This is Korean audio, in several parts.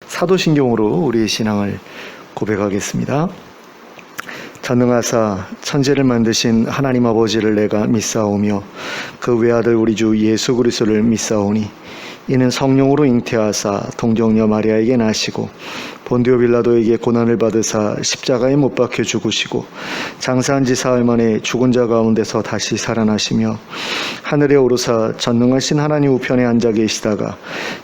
사도신경으로 우리의 신앙을 고백하겠습니다. 전능하사 천지를 만드신 하나님 아버지를 내가 믿사오며 그 외아들 우리 주 예수 그리스도를 믿사오니 이는 성령으로 잉태하사 동정녀 마리아에게 나시고 본디오 빌라도에게 고난을 받으사 십자가에 못 박혀 죽으시고 장사한 지 사흘 만에 죽은 자 가운데서 다시 살아나시며 하늘에 오르사 전능하신 하나님 우편에 앉아 계시다가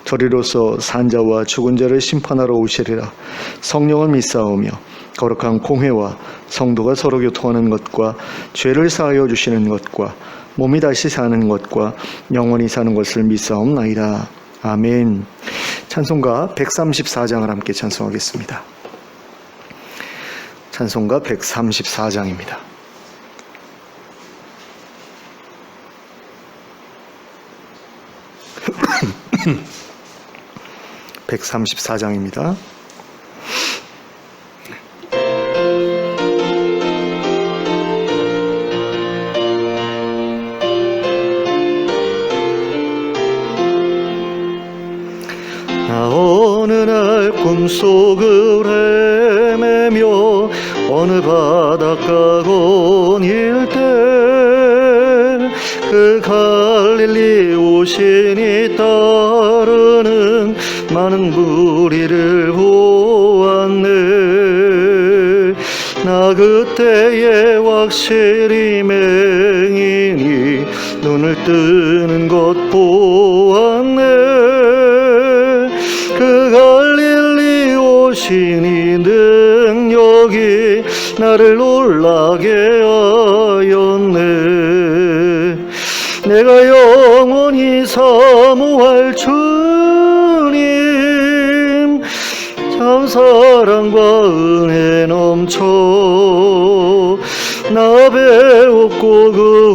저리로서 산자와 죽은 자를 심판하러 오시리라. 성령을 믿사오며 거룩한 공회와 성도가 서로 교통하는 것과 죄를 사하여 주시는 것과 몸이 다시 사는 것과 영원히 사는 것을 믿사옵나이다. 아멘. 찬송가 134장을 함께 찬송하겠습니다. 찬송가 134장입니다. (134장입니다) 어느 날 꿈속을 헤매며 어느 바닷가 건일 때 그 갈릴리 오신이 따르는 많은 무리를 보았네. 나 그때에 확실히 맹인이 눈을 뜨는 것 보았네. 그 갈릴리 오신 이 능력이 나를 놀라게 하였네. 내가 영원히 사모할 주님 참 사랑과 은혜 넘쳐 나 배웠고 그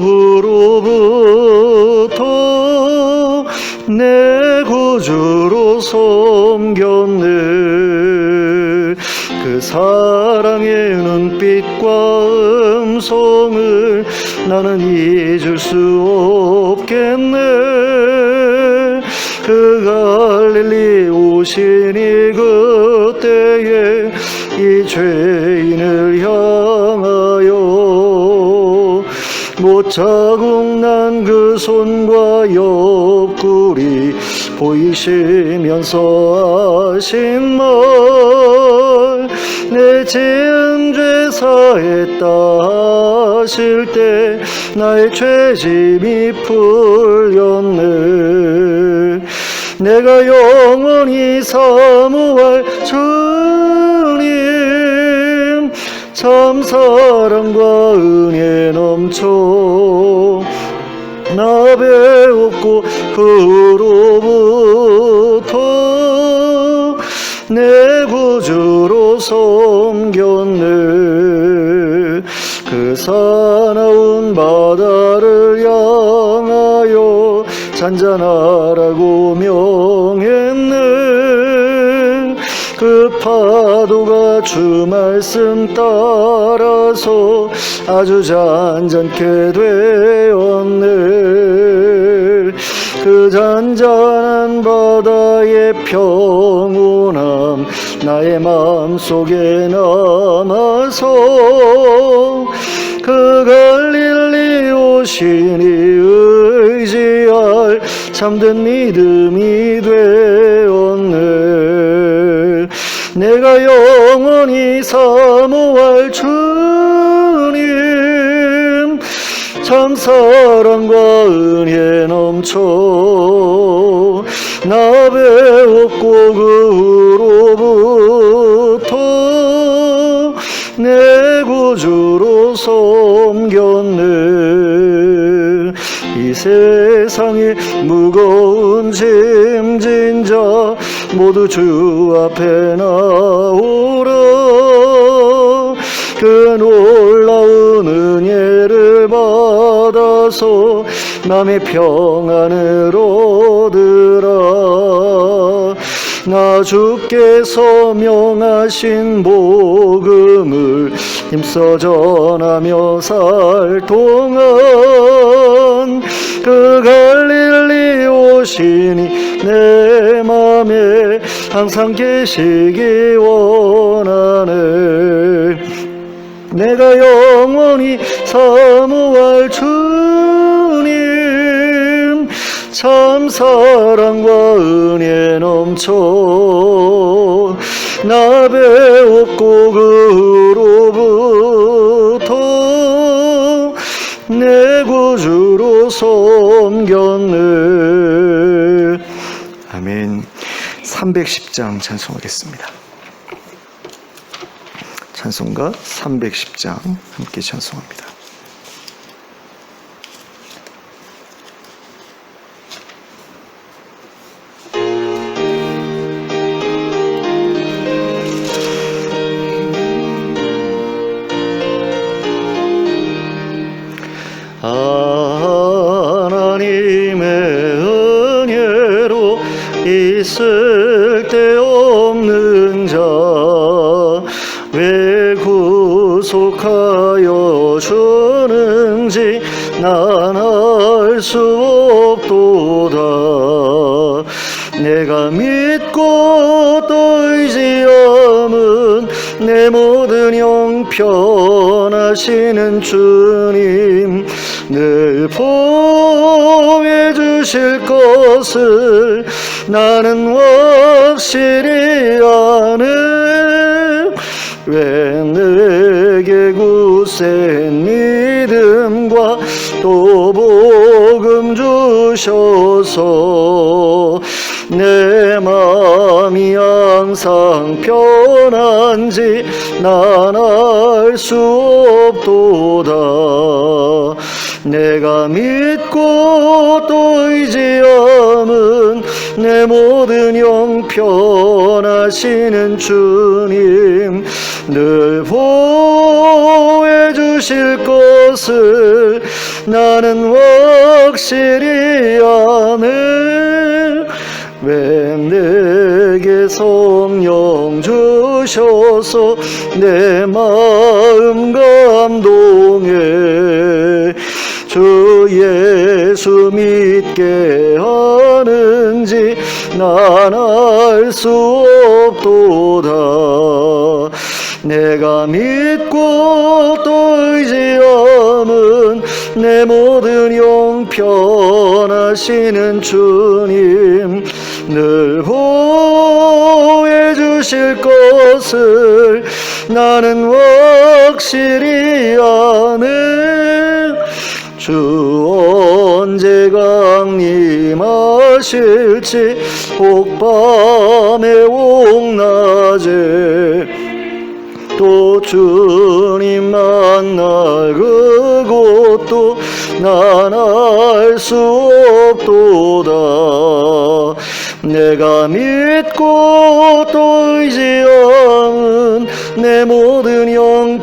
후로부터 내 구주로 섬겼네. 그 사랑의 눈빛과 음성을 나는 잊을 수 없겠네. 그 갈릴리 오시니 그때에 이 죄인을 향하여 못 자국 난 그 손과 옆구리 보이시면서 하신 말 내 지은 죄 사했다 하실 때 나의 죄짐이 풀렸네. 내가 영원히 사모할 주님 참 사랑과 은혜 넘쳐 나 배웠고 그로부터 내 구주로 섬겼네. 그 사나운 바다를 향하여 잔잔하라고 명했네. 그 파도가 주 말씀 따라서 아주 잔잔케 되었네. 그 잔잔한 바다의 평온함 나의 마음속에 남아서 그 갈릴리 오시니 의지할 참된 믿음이 되었네. 내가 영원히 사모할 주님 참 사랑과 은혜 넘쳐 나 배웠고 그로부터 내 구주로 섬겼네. 이 세상에 무거운 짐진 자 모두 주 앞에 나오라. 그 놀라운 은혜를 받아서 맘의 평안을 얻으라. 나 주께서 명하신 복음을 힘써 전하며 살 동안 그 갈릴리 오시니 내 맘에 항상 계시기 원하네. 내가 영원히 사모할 주님 참 사랑과 은혜 넘쳐 나 배웠고 그로부터 내 구주로 섬겼네. 아멘. 310장 찬송하겠습니다. 찬송가 310장 함께 찬송합니다. 하나님의 은혜로 있을 데 없는 자 왜 구속하여 주는지 난 알 수 없도다. 내가 믿고 또 의지함은 내 모든 형편하시는 주님 늘 보호해 주실 것을 나는 확실히 아네. 왜 내게 굳센 믿음과 또 복음 주셔서 내 마음이 항상 편한지 난 알 수 없도다. 내가 믿고 또 의지함은 내 모든 형편하시는 주님 늘 보호해 주실 것을 나는 확실히 아네. 왜 내게 성령 주셔서 내 마음 감동해 주 예수 믿게 하는지 난 알 수 없도다. 내가 믿고 또 의지함은 내 모든 형편하시는 주님 늘 보호해 주실 것을 나는 확실히 아네. 주 언제 강림하실지 혹밤에 혹낮에 또 주님 만날 그곳도 난 알 수 없도다. 내가 믿고 또 의지함은 내 모든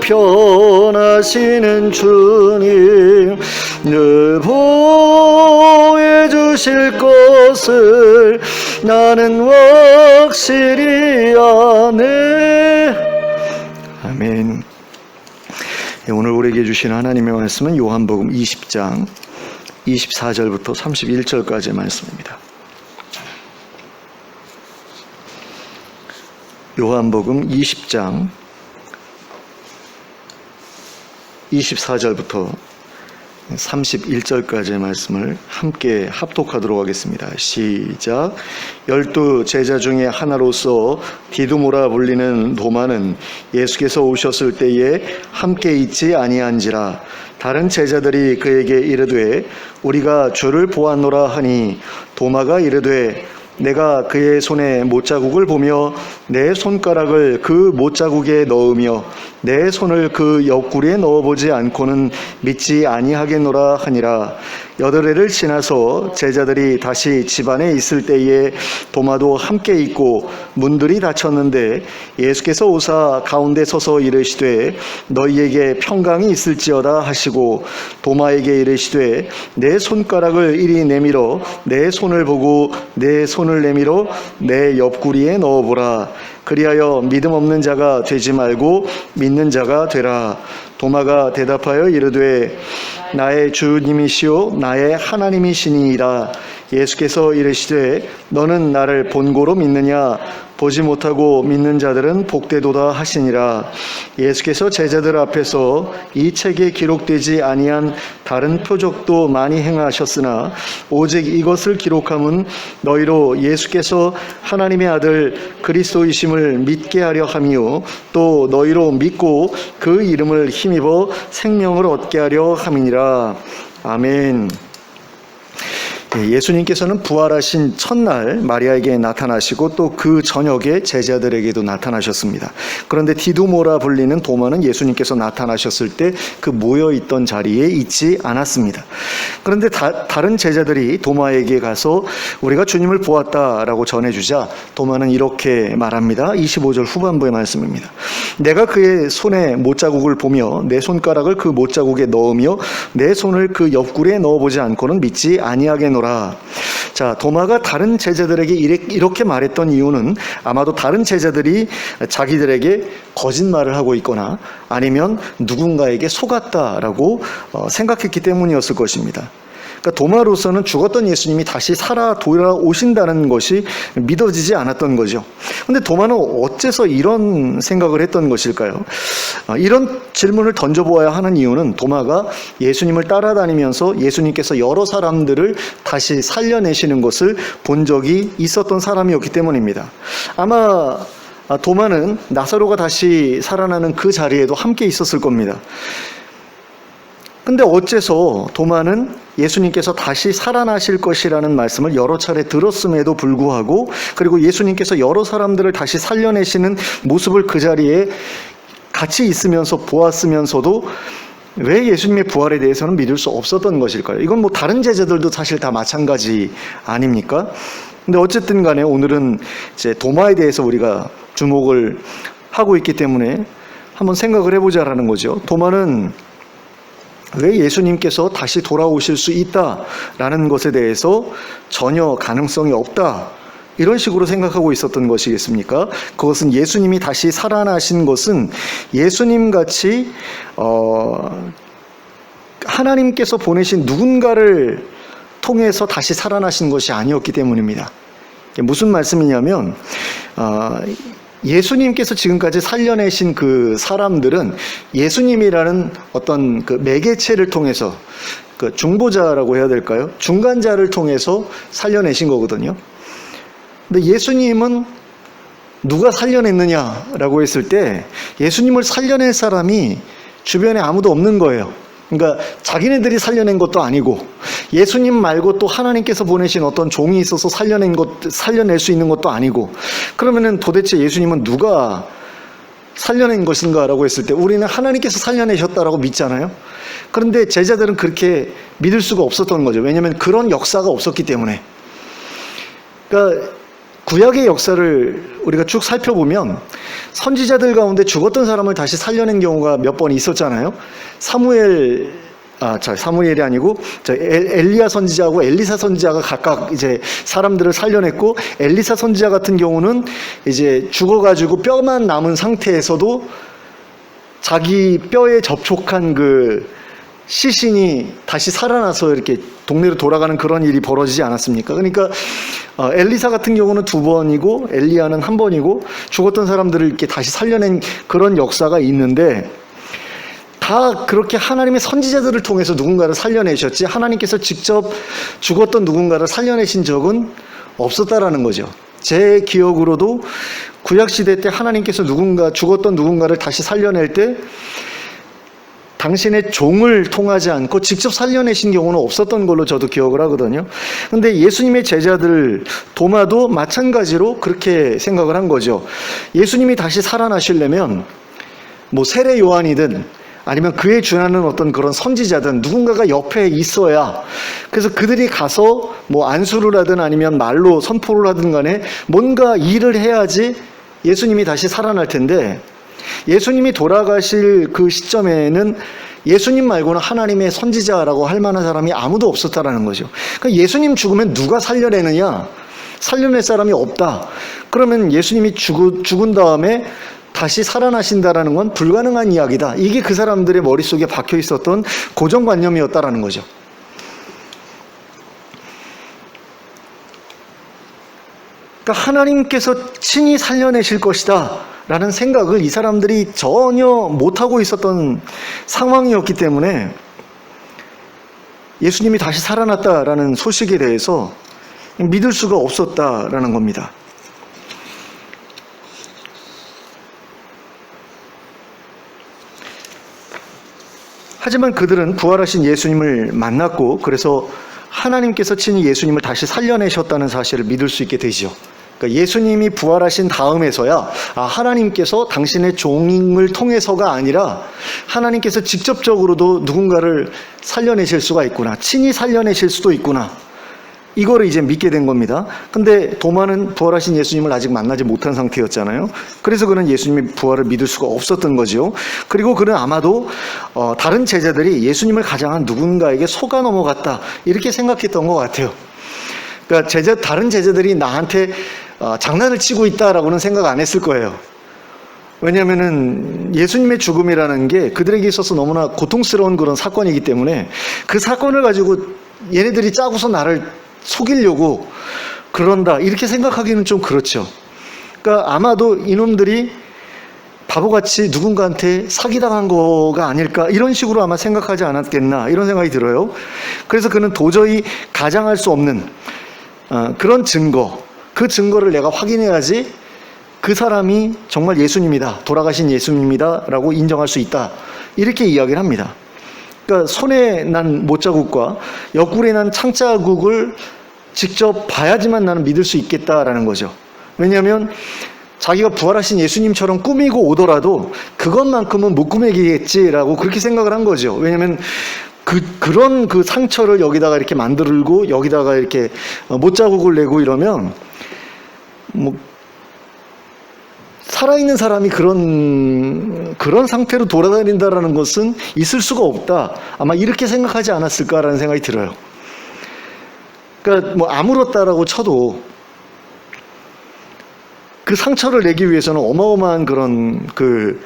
형편하시는 주님 늘 보호해 주실 것을 나는 확실히 아네. 아멘. 오늘 우리에게 주신 하나님의 말씀은 요한복음 20장 24절부터 31절까지의 말씀입니다. 요한복음 20장 24절부터 31절까지의 말씀을 함께 합독하도록 하겠습니다. 시작. 12 제자 중에 하나로서 디두모라 불리는 도마는 예수께서 오셨을 때에 함께 있지 아니한지라. 다른 제자들이 그에게 이르되 우리가 주를 보았노라 하니 도마가 이르되 내가 그의 손에 못자국을 보며 내 손가락을 그 못자국에 넣으며 내 손을 그 옆구리에 넣어보지 않고는 믿지 아니하겠노라 하니라. 8회를 지나서 제자들이 다시 집안에 있을 때에 도마도 함께 있고 문들이 닫혔는데 예수께서 오사 가운데 서서 이르시되 너희에게 평강이 있을지어다 하시고 도마에게 이르시되 내 손가락을 이리 내밀어 내 손을 보고 내 손을 내밀어 내 옆구리에 넣어보라. 그리하여 믿음 없는 자가 되지 말고 믿는 자가 되라. 도마가 대답하여 이르되 나의 주님이시오 나의 하나님이시니이다. 예수께서 이르시되 너는 나를 본고로 믿느냐? 보지 못하고 믿는 자들은 복되도다 하시니라. 예수께서 제자들 앞에서 이 책에 기록되지 아니한 다른 표적도 많이 행하셨으나 오직 이것을 기록함은 너희로 예수께서 하나님의 아들 그리스도이심을 믿게 하려 함이요 또 너희로 믿고 그 이름을 힘입어 생명을 얻게 하려 함이니라. 아멘. 예수님께서는 부활하신 첫날 마리아에게 나타나시고 또 그 저녁에 제자들에게도 나타나셨습니다. 그런데 디두모라 불리는 도마는 예수님께서 나타나셨을 때 그 모여있던 자리에 있지 않았습니다. 그런데 다른 제자들이 도마에게 가서 우리가 주님을 보았다라고 전해주자 도마는 이렇게 말합니다. 25절 후반부의 말씀입니다. 내가 그의 손에 못자국을 보며 내 손가락을 그 못자국에 넣으며 내 손을 그 옆구리에 넣어보지 않고는 믿지 아니하겠노라. 자, 도마가 다른 제자들에게 이렇게 말했던 이유는 아마도 다른 제자들이 자기들에게 거짓말을 하고 있거나 아니면 누군가에게 속았다라고 생각했기 때문이었을 것입니다. 그러니까 도마로서는 죽었던 예수님이 다시 살아 돌아오신다는 것이 믿어지지 않았던 거죠. 그런데 도마는 어째서 이런 생각을 했던 것일까요? 이런 질문을 던져보아야 하는 이유는 도마가 예수님을 따라다니면서 예수님께서 여러 사람들을 다시 살려내시는 것을 본 적이 있었던 사람이었기 때문입니다. 아마 도마는 나사로가 다시 살아나는 그 자리에도 함께 있었을 겁니다. 근데 어째서 도마는 예수님께서 다시 살아나실 것이라는 말씀을 여러 차례 들었음에도 불구하고 그리고 예수님께서 여러 사람들을 다시 살려내시는 모습을 그 자리에 같이 있으면서 보았으면서도 왜 예수님의 부활에 대해서는 믿을 수 없었던 것일까요? 이건 뭐 다른 제자들도 사실 다 마찬가지 아닙니까? 근데 어쨌든 간에 오늘은 이제 도마에 대해서 우리가 주목을 하고 있기 때문에 한번 생각을 해보자라는 거죠. 도마는 왜 예수님께서 다시 돌아오실 수 있다라는 것에 대해서 전혀 가능성이 없다 이런 식으로 생각하고 있었던 것이겠습니까? 그것은 예수님이 다시 살아나신 것은 예수님같이 하나님께서 보내신 누군가를 통해서 다시 살아나신 것이 아니었기 때문입니다. 무슨 말씀이냐면 예수님께서 지금까지 살려내신 그 사람들은 예수님이라는 어떤 그 매개체를 통해서 그 중보자라고 해야 될까요? 중간자를 통해서 살려내신 거거든요. 근데 예수님은 누가 살려냈느냐라고 했을 때 예수님을 살려낼 사람이 주변에 아무도 없는 거예요. 그러니까 자기네들이 살려낸 것도 아니고 예수님 말고 또 하나님께서 보내신 어떤 종이 있어서 살려낼 수 있는 것도 아니고 그러면은 도대체 예수님은 누가 살려낸 것인가라고 했을 때 우리는 하나님께서 살려내셨다라고 믿잖아요. 그런데 제자들은 그렇게 믿을 수가 없었던 거죠. 왜냐하면 그런 역사가 없었기 때문에. 그러니까 구약의 역사를 우리가 쭉 살펴보면 선지자들 가운데 죽었던 사람을 다시 살려낸 경우가 몇 번 있었잖아요. 사무엘이 아니고 엘리야 선지자하고 엘리사 선지자가 각각 이제 사람들을 살려냈고 엘리사 선지자 같은 경우는 이제 죽어가지고 뼈만 남은 상태에서도 자기 뼈에 접촉한 그 시신이 다시 살아나서 이렇게 동네로 돌아가는 그런 일이 벌어지지 않았습니까? 그러니까 엘리사 같은 경우는 2번이고 엘리야는 1번이고 죽었던 사람들을 이렇게 다시 살려낸 그런 역사가 있는데 다 그렇게 하나님의 선지자들을 통해서 누군가를 살려내셨지 하나님께서 직접 죽었던 누군가를 살려내신 적은 없었다라는 거죠. 제 기억으로도 구약시대 때 하나님께서 죽었던 누군가를 다시 살려낼 때 당신의 종을 통하지 않고 직접 살려내신 경우는 없었던 걸로 저도 기억을 하거든요. 그런데 예수님의 제자들 도마도 마찬가지로 그렇게 생각을 한 거죠. 예수님이 다시 살아나시려면 뭐 세례 요한이든 아니면 그에 준하는 어떤 그런 선지자든 누군가가 옆에 있어야, 그래서 그들이 가서 뭐 안수를 하든 아니면 말로 선포를 하든 간에 뭔가 일을 해야지 예수님이 다시 살아날 텐데, 예수님이 돌아가실 그 시점에는 예수님 말고는 하나님의 선지자라고 할 만한 사람이 아무도 없었다라는 거죠. 그러니까 예수님 죽으면 누가 살려내느냐? 살려낼 사람이 없다. 그러면 예수님이 죽은 다음에 다시 살아나신다라는 건 불가능한 이야기다. 이게 그 사람들의 머릿속에 박혀 있었던 고정관념이었다라는 거죠. 그러니까 하나님께서 친히 살려내실 것이다 라는 생각을 이 사람들이 전혀 못하고 있었던 상황이었기 때문에 예수님이 다시 살아났다라는 소식에 대해서 믿을 수가 없었다라는 겁니다. 하지만 그들은 부활하신 예수님을 만났고, 그래서 하나님께서 친히 예수님을 다시 살려내셨다는 사실을 믿을 수 있게 되죠. 그러니까 예수님이 부활하신 다음에서야 하나님께서 당신의 종을 통해서가 아니라 하나님께서 직접적으로도 누군가를 살려내실 수가 있구나, 친히 살려내실 수도 있구나, 이거를 이제 믿게 된 겁니다. 근데 도마는 부활하신 예수님을 아직 만나지 못한 상태였잖아요. 그래서 그는 예수님의 부활을 믿을 수가 없었던 거죠. 그리고 그는 아마도 다른 제자들이 예수님을 가장한 누군가에게 속아 넘어갔다, 이렇게 생각했던 것 같아요. 그러니까 다른 제자들이 나한테 장난을 치고 있다라고는 생각 안 했을 거예요. 왜냐하면은 예수님의 죽음이라는 게 그들에게 있어서 너무나 고통스러운 그런 사건이기 때문에 그 사건을 가지고 얘네들이 짜고서 나를 속이려고 그런다, 이렇게 생각하기는 좀 그렇죠. 그러니까 아마도 이놈들이 바보같이 누군가한테 사기당한 거가 아닐까, 이런 식으로 아마 생각하지 않았겠나, 이런 생각이 들어요. 그래서 그는 도저히 가장할 수 없는 그런 증거, 그 증거를 내가 확인해야지 그 사람이 정말 예수님이다, 돌아가신 예수님이다 라고 인정할 수 있다, 이렇게 이야기를 합니다. 그러니까 손에 난 못자국과 옆구리에 난 창자국을 직접 봐야지만 나는 믿을 수 있겠다라는 거죠. 왜냐하면 자기가 부활하신 예수님처럼 꾸미고 오더라도 그것만큼은 못 꾸미겠지라고 그렇게 생각을 한 거죠. 왜냐하면 그런 그 상처를 여기다가 이렇게 만들고 여기다가 이렇게 못자국을 내고 이러면 뭐 살아있는 사람이 그런 상태로 돌아다닌다라는 것은 있을 수가 없다, 아마 이렇게 생각하지 않았을까라는 생각이 들어요. 그러니까 뭐 아물었다라고 쳐도 그 상처를 내기 위해서는 어마어마한 그런 그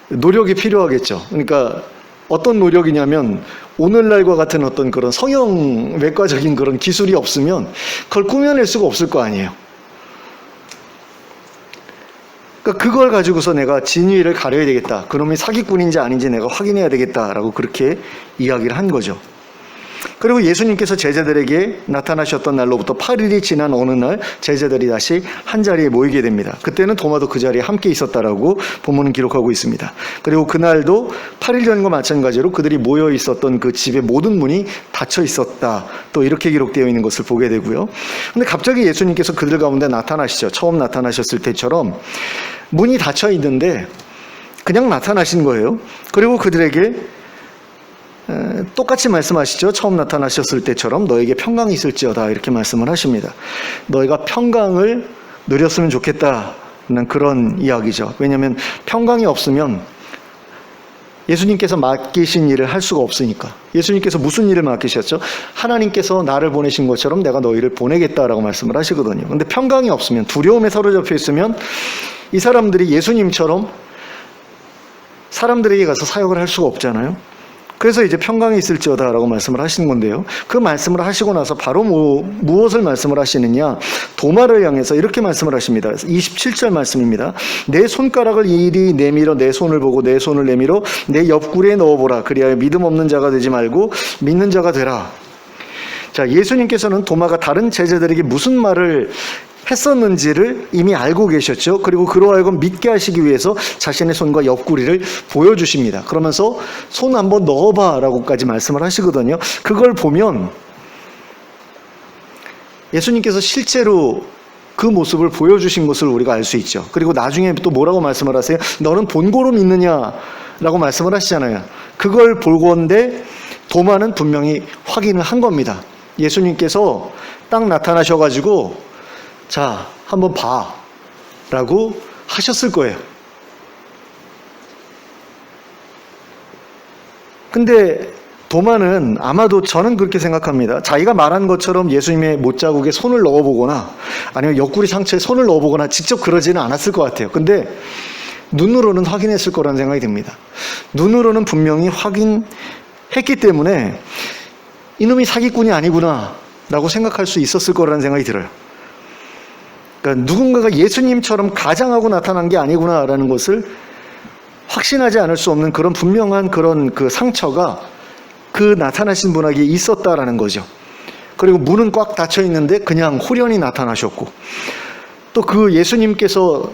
노력이 필요하겠죠. 그러니까 어떤 노력이냐면 오늘날과 같은 어떤 그런 성형 외과적인 그런 기술이 없으면 그걸 꾸며낼 수가 없을 거 아니에요. 그러니까 그걸 가지고서 내가 진위를 가려야 되겠다, 그놈이 사기꾼인지 아닌지 내가 확인해야 되겠다라고 그렇게 이야기를 한 거죠. 그리고 예수님께서 제자들에게 나타나셨던 날로부터 8일이 지난 어느 날 제자들이 다시 한자리에 모이게 됩니다. 그때는 도마도 그 자리에 함께 있었다라고 본문은 기록하고 있습니다. 그리고 그날도 8일 전과 마찬가지로 그들이 모여 있었던 그 집의 모든 문이 닫혀 있었다, 또 이렇게 기록되어 있는 것을 보게 되고요. 근데 갑자기 예수님께서 그들 가운데 나타나시죠. 처음 나타나셨을 때처럼 문이 닫혀 있는데 그냥 나타나신 거예요. 그리고 그들에게 똑같이 말씀하시죠. 처음 나타나셨을 때처럼 너에게 평강이 있을지어다, 이렇게 말씀을 하십니다. 너희가 평강을 누렸으면 좋겠다는 그런 이야기죠. 왜냐하면 평강이 없으면 예수님께서 맡기신 일을 할 수가 없으니까. 예수님께서 무슨 일을 맡기셨죠? 하나님께서 나를 보내신 것처럼 내가 너희를 보내겠다라고 말씀을 하시거든요. 근데 평강이 없으면, 두려움에 사로잡혀 있으면 이 사람들이 예수님처럼 사람들에게 가서 사역을 할 수가 없잖아요. 그래서 이제 평강이 있을지어다라고 말씀을 하시는 건데요. 그 말씀을 하시고 나서 바로 무엇을 말씀을 하시느냐? 도마를 향해서 이렇게 말씀을 하십니다. 27절 말씀입니다. 내 손가락을 이리 내밀어 내 손을 보고 내 손을 내밀어 내 옆구리에 넣어보라. 그리하여 믿음 없는 자가 되지 말고 믿는 자가 되라. 자, 예수님께서는 도마가 다른 제자들에게 무슨 말을 했었는지를 이미 알고 계셨죠. 그리고 그러하여금 믿게 하시기 위해서 자신의 손과 옆구리를 보여주십니다. 그러면서 손 한번 넣어봐 라고까지 말씀을 하시거든요. 그걸 보면 예수님께서 실제로 그 모습을 보여주신 것을 우리가 알 수 있죠. 그리고 나중에 또 뭐라고 말씀을 하세요? 너는 본고로 믿느냐 라고 말씀을 하시잖아요. 그걸 보건대 도마는 분명히 확인을 한 겁니다. 예수님께서 딱 나타나셔가지고 자, 한번 봐 라고 하셨을 거예요. 근데 도마는 아마도 저는 그렇게 생각합니다. 자기가 말한 것처럼 예수님의 못자국에 손을 넣어보거나 아니면 옆구리 상처에 손을 넣어보거나 직접 그러지는 않았을 것 같아요. 근데 눈으로는 확인했을 거라는 생각이 듭니다. 눈으로는 분명히 확인했기 때문에 이놈이 사기꾼이 아니구나 라고 생각할 수 있었을 거라는 생각이 들어요. 그러니까 누군가가 예수님처럼 가장하고 나타난 게 아니구나라는 것을 확신하지 않을 수 없는 그런 분명한 그런 그 상처가 그 나타나신 분에게 있었다라는 거죠. 그리고 문은 꽉 닫혀 있는데 그냥 홀연히 나타나셨고, 또 그 예수님께서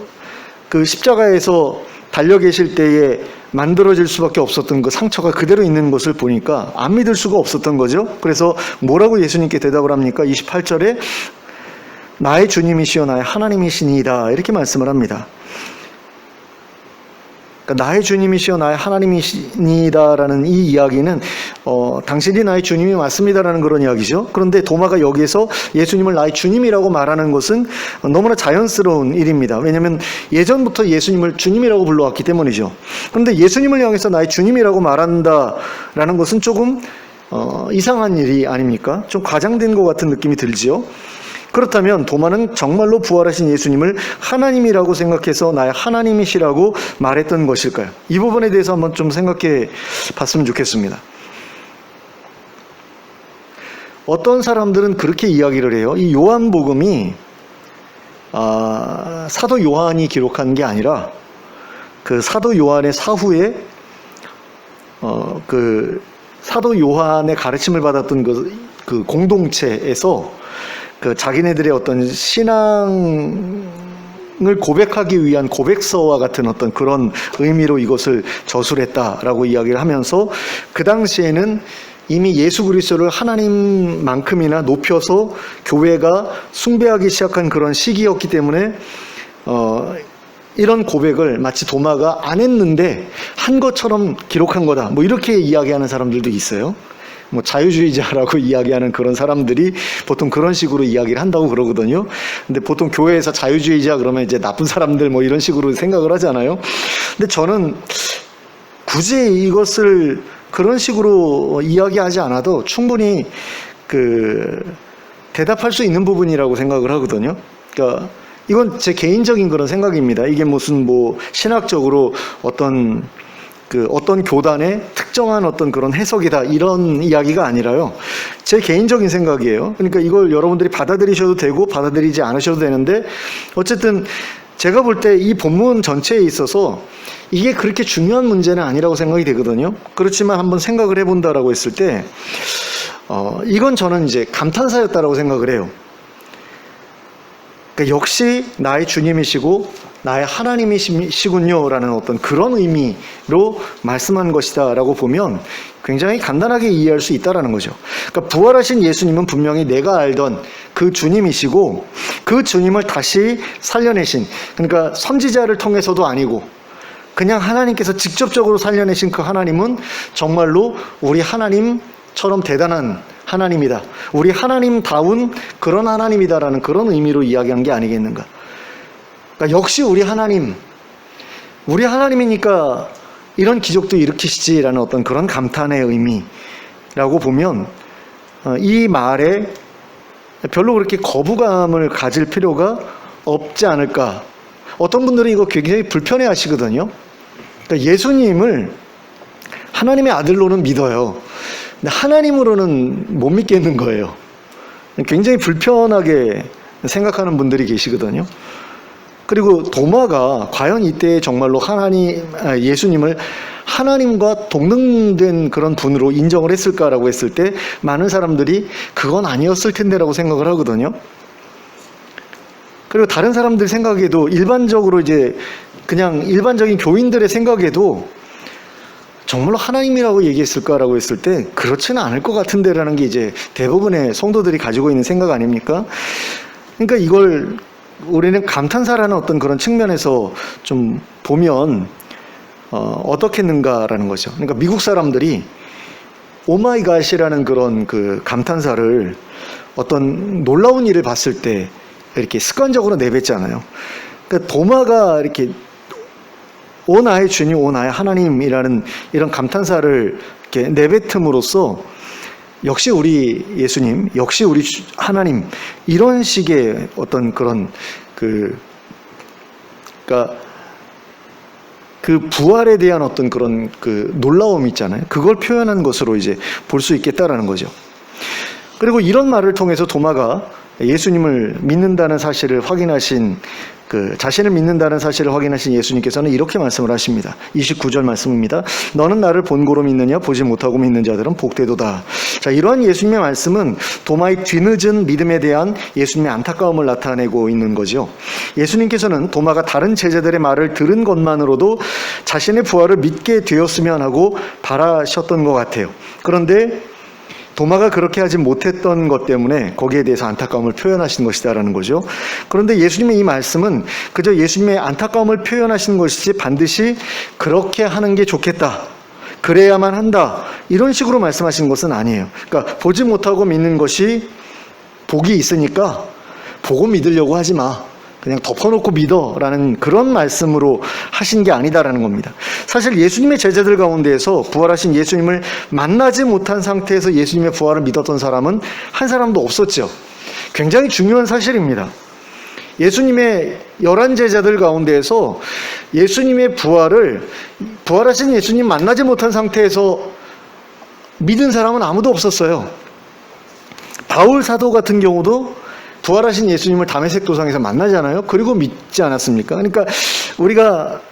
그 십자가에서 달려 계실 때에 만들어질 수밖에 없었던 그 상처가 그대로 있는 것을 보니까 안 믿을 수가 없었던 거죠. 그래서 뭐라고 예수님께 대답을 합니까? 28절에 나의 주님이시여 나의 하나님이시니이다 이렇게 말씀을 합니다. 그러니까 나의 주님이시여 나의 하나님이시니이다라는 이 이야기는 당신이 나의 주님이 맞습니다라는 그런 이야기죠. 그런데 도마가 여기에서 예수님을 나의 주님이라고 말하는 것은 너무나 자연스러운 일입니다. 왜냐하면 예전부터 예수님을 주님이라고 불러왔기 때문이죠. 그런데 예수님을 향해서 나의 주님이라고 말한다라는 것은 조금 이상한 일이 아닙니까? 좀 과장된 것 같은 느낌이 들지요. 그렇다면 도마는 정말로 부활하신 예수님을 하나님이라고 생각해서 나의 하나님이시라고 말했던 것일까요? 이 부분에 대해서 한번 좀 생각해 봤으면 좋겠습니다. 어떤 사람들은 그렇게 이야기를 해요. 이 요한복음이 사도 요한이 기록한 게 아니라 그 사도 요한의 사후에 그 사도 요한의 가르침을 받았던 그 공동체에서 그 자기네들의 어떤 신앙을 고백하기 위한 고백서와 같은 어떤 그런 의미로 이것을 저술했다라고 이야기를 하면서 그 당시에는 이미 예수 그리스도를 하나님만큼이나 높여서 교회가 숭배하기 시작한 그런 시기였기 때문에 이런 고백을 마치 도마가 안 했는데 한 것처럼 기록한 거다. 뭐 이렇게 이야기하는 사람들도 있어요. 뭐 자유주의자라고 이야기하는 그런 사람들이 보통 그런 식으로 이야기를 한다고 그러거든요. 근데 보통 교회에서 자유주의자 그러면 이제 나쁜 사람들 뭐 이런 식으로 생각을 하잖아요. 근데 저는 굳이 이것을 그런 식으로 이야기하지 않아도 충분히 대답할 수 있는 부분이라고 생각을 하거든요. 그러니까 이건 제 개인적인 그런 생각입니다. 이게 무슨 뭐 신학적으로 어떤 교단의 특정한 어떤 그런 해석이다 이런 이야기가 아니라요. 제 개인적인 생각이에요. 그러니까 이걸 여러분들이 받아들이셔도 되고 받아들이지 않으셔도 되는데 어쨌든 제가 볼 때 이 본문 전체에 있어서 이게 그렇게 중요한 문제는 아니라고 생각이 되거든요. 그렇지만 한번 생각을 해본다라고 했을 때 이건 저는 이제 감탄사였다라고 생각을 해요. 그러니까 역시 나의 주님이시고 나의 하나님이시군요 라는 어떤 그런 의미로 말씀한 것이다 라고 보면 굉장히 간단하게 이해할 수 있다는 거죠. 그러니까 부활하신 예수님은 분명히 내가 알던 그 주님이시고 그 주님을 다시 살려내신, 그러니까 선지자를 통해서도 아니고 그냥 하나님께서 직접적으로 살려내신 그 하나님은 정말로 우리 하나님처럼 대단한 하나님이다, 우리 하나님다운 그런 하나님이다라는 그런 의미로 이야기한 게 아니겠는가. 그러니까 역시 우리 하나님이니까 이런 기적도 일으키시지라는 어떤 그런 감탄의 의미라고 보면 이 말에 별로 그렇게 거부감을 가질 필요가 없지 않을까. 어떤 분들은 이거 굉장히 불편해 하시거든요. 그러니까 예수님을 하나님의 아들로는 믿어요. 근데 하나님으로는 못 믿겠는 거예요. 굉장히 불편하게 생각하는 분들이 계시거든요. 그리고 도마가 과연 이때 정말로 예수님을 하나님과 동등된 그런 분으로 인정을 했을까라고 했을 때 많은 사람들이 그건 아니었을 텐데라고 생각을 하거든요. 그리고 다른 사람들 생각에도 일반적으로 이제 그냥 일반적인 교인들의 생각에도 정말로 하나님이라고 얘기했을까라고 했을 때 그렇지는 않을 것 같은데라는 게 이제 대부분의 성도들이 가지고 있는 생각 아닙니까? 그러니까 이걸 우리는 감탄사라는 어떤 그런 측면에서 좀 보면 어떻겠는가라는 거죠. 그러니까 미국 사람들이 오마이갓이라는 그런 그 감탄사를 어떤 놀라운 일을 봤을 때 이렇게 습관적으로 내뱉잖아요. 그러니까 도마가 이렇게 오 나의 주님, 오 나의 하나님이라는 이런 감탄사를 이렇게 내뱉음으로써 역시 우리 예수님, 역시 우리 하나님, 이런 식의 어떤 그런 그러니까 그 부활에 대한 어떤 그런 그 놀라움이 있잖아요. 그걸 표현한 것으로 이제 볼 수 있겠다라는 거죠. 그리고 이런 말을 통해서 도마가 예수님을 믿는다는 사실을 확인하신 자신을 믿는다는 사실을 확인하신 예수님께서는 이렇게 말씀을 하십니다. 29절 말씀입니다. 너는 나를 본고로 믿느냐? 보지 못하고 믿는 자들은 복되도다. 자, 이러한 예수님의 말씀은 도마의 뒤늦은 믿음에 대한 예수님의 안타까움을 나타내고 있는 거죠. 예수님께서는 도마가 다른 제자들의 말을 들은 것만으로도 자신의 부활을 믿게 되었으면 하고 바라셨던 것 같아요. 그런데 도마가 그렇게 하지 못했던 것 때문에 거기에 대해서 안타까움을 표현하신 것이다라는 거죠. 그런데 예수님의 이 말씀은 그저 예수님의 안타까움을 표현하신 것이지 반드시 그렇게 하는 게 좋겠다, 그래야만 한다, 이런 식으로 말씀하신 것은 아니에요. 그러니까 보지 못하고 믿는 것이 복이 있으니까 보고 믿으려고 하지 마, 그냥 덮어놓고 믿어라는 그런 말씀으로 하신 게 아니다라는 겁니다. 사실 예수님의 제자들 가운데에서 부활하신 예수님을 만나지 못한 상태에서 예수님의 부활을 믿었던 사람은 한 사람도 없었죠. 굉장히 중요한 사실입니다. 예수님의 11제자들 가운데에서 예수님의 부활하신 예수님 만나지 못한 상태에서 믿은 사람은 아무도 없었어요. 바울 사도 같은 경우도 부활하신 예수님을 다메섹 도상에서 만나잖아요. 그리고 믿지 않았습니까? 그러니까 우리가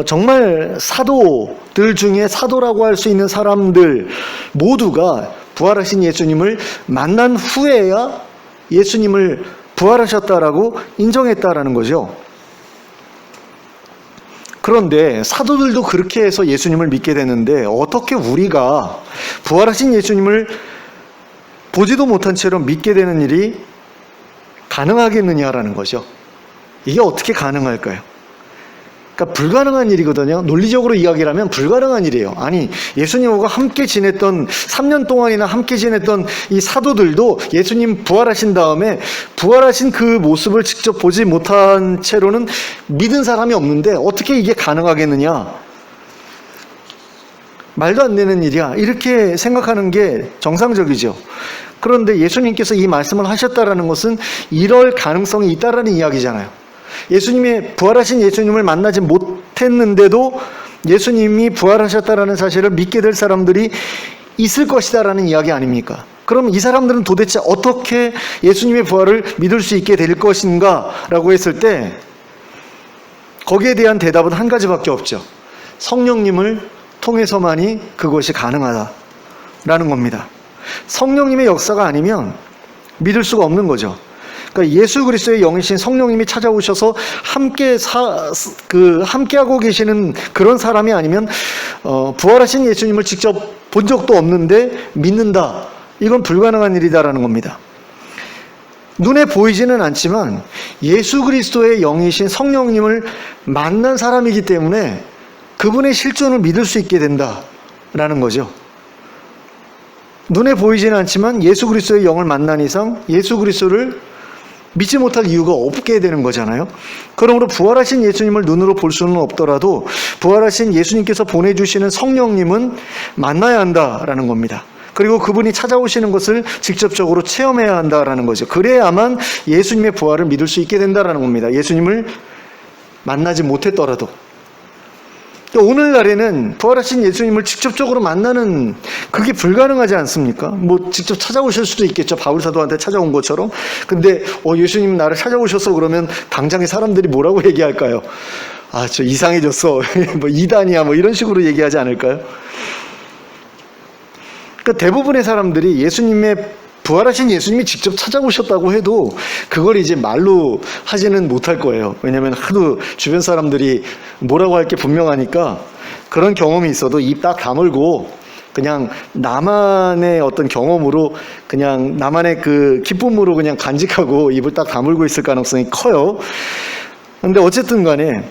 정말 사도들 중에 사도라고 할 수 있는 사람들 모두가 부활하신 예수님을 만난 후에야 예수님을 부활하셨다라고 인정했다라는 거죠. 그런데 사도들도 그렇게 해서 예수님을 믿게 되는데 어떻게 우리가 부활하신 예수님을 보지도 못한 채로 믿게 되는 일이 가능하겠느냐라는 거죠. 이게 어떻게 가능할까요? 그러니까 불가능한 일이거든요. 논리적으로 이야기를 하면 불가능한 일이에요. 아니, 예수님하고 함께 지냈던 3년 동안이나 함께 지냈던 이 사도들도 예수님 부활하신 다음에 부활하신 그 모습을 직접 보지 못한 채로는 믿은 사람이 없는데 어떻게 이게 가능하겠느냐? 말도 안 되는 일이야, 이렇게 생각하는 게 정상적이죠. 그런데 예수님께서 이 말씀을 하셨다라는 것은 이럴 가능성이 있다라는 이야기잖아요. 예수님의 부활하신 예수님을 만나지 못했는데도 예수님이 부활하셨다라는 사실을 믿게 될 사람들이 있을 것이다라는 이야기 아닙니까? 그럼 이 사람들은 도대체 어떻게 예수님의 부활을 믿을 수 있게 될 것인가 라고 했을 때 거기에 대한 대답은 한 가지밖에 없죠. 성령님을 통해서만이 그것이 가능하다라는 겁니다. 성령님의 역사가 아니면 믿을 수가 없는 거죠. 그러니까 예수 그리스도의 영이신 성령님이 찾아오셔서 함께하고 계시는 그런 사람이 아니면 부활하신 예수님을 직접 본 적도 없는데 믿는다, 이건 불가능한 일이다라는 겁니다. 눈에 보이지는 않지만 예수 그리스도의 영이신 성령님을 만난 사람이기 때문에 그분의 실존을 믿을 수 있게 된다라는 거죠. 눈에 보이지는 않지만 예수 그리스도의 영을 만난 이상 예수 그리스도를 믿지 못할 이유가 없게 되는 거잖아요. 그러므로 부활하신 예수님을 눈으로 볼 수는 없더라도 부활하신 예수님께서 보내주시는 성령님은 만나야 한다라는 겁니다. 그리고 그분이 찾아오시는 것을 직접적으로 체험해야 한다라는 거죠. 그래야만 예수님의 부활을 믿을 수 있게 된다라는 겁니다. 예수님을 만나지 못했더라도. 오늘날에는 부활하신 예수님을 직접적으로 만나는 그게 불가능하지 않습니까? 뭐 직접 찾아오실 수도 있겠죠. 바울사도한테 찾아온 것처럼. 근데 예수님 나를 찾아오셨어 그러면 당장에 사람들이 뭐라고 얘기할까요? 아, 저 이상해졌어. 뭐 이단이야, 뭐 이런 식으로 얘기하지 않을까요? 그러니까 대부분의 사람들이 부활하신 예수님이 직접 찾아오셨다고 해도 그걸 이제 말로 하지는 못할 거예요. 왜냐하면 하도 주변 사람들이 뭐라고 할 게 분명하니까 그런 경험이 있어도 입 딱 다물고 그냥 나만의 어떤 경험으로 그냥 나만의 그 기쁨으로 그냥 간직하고 입을 딱 다물고 있을 가능성이 커요. 그런데 어쨌든 간에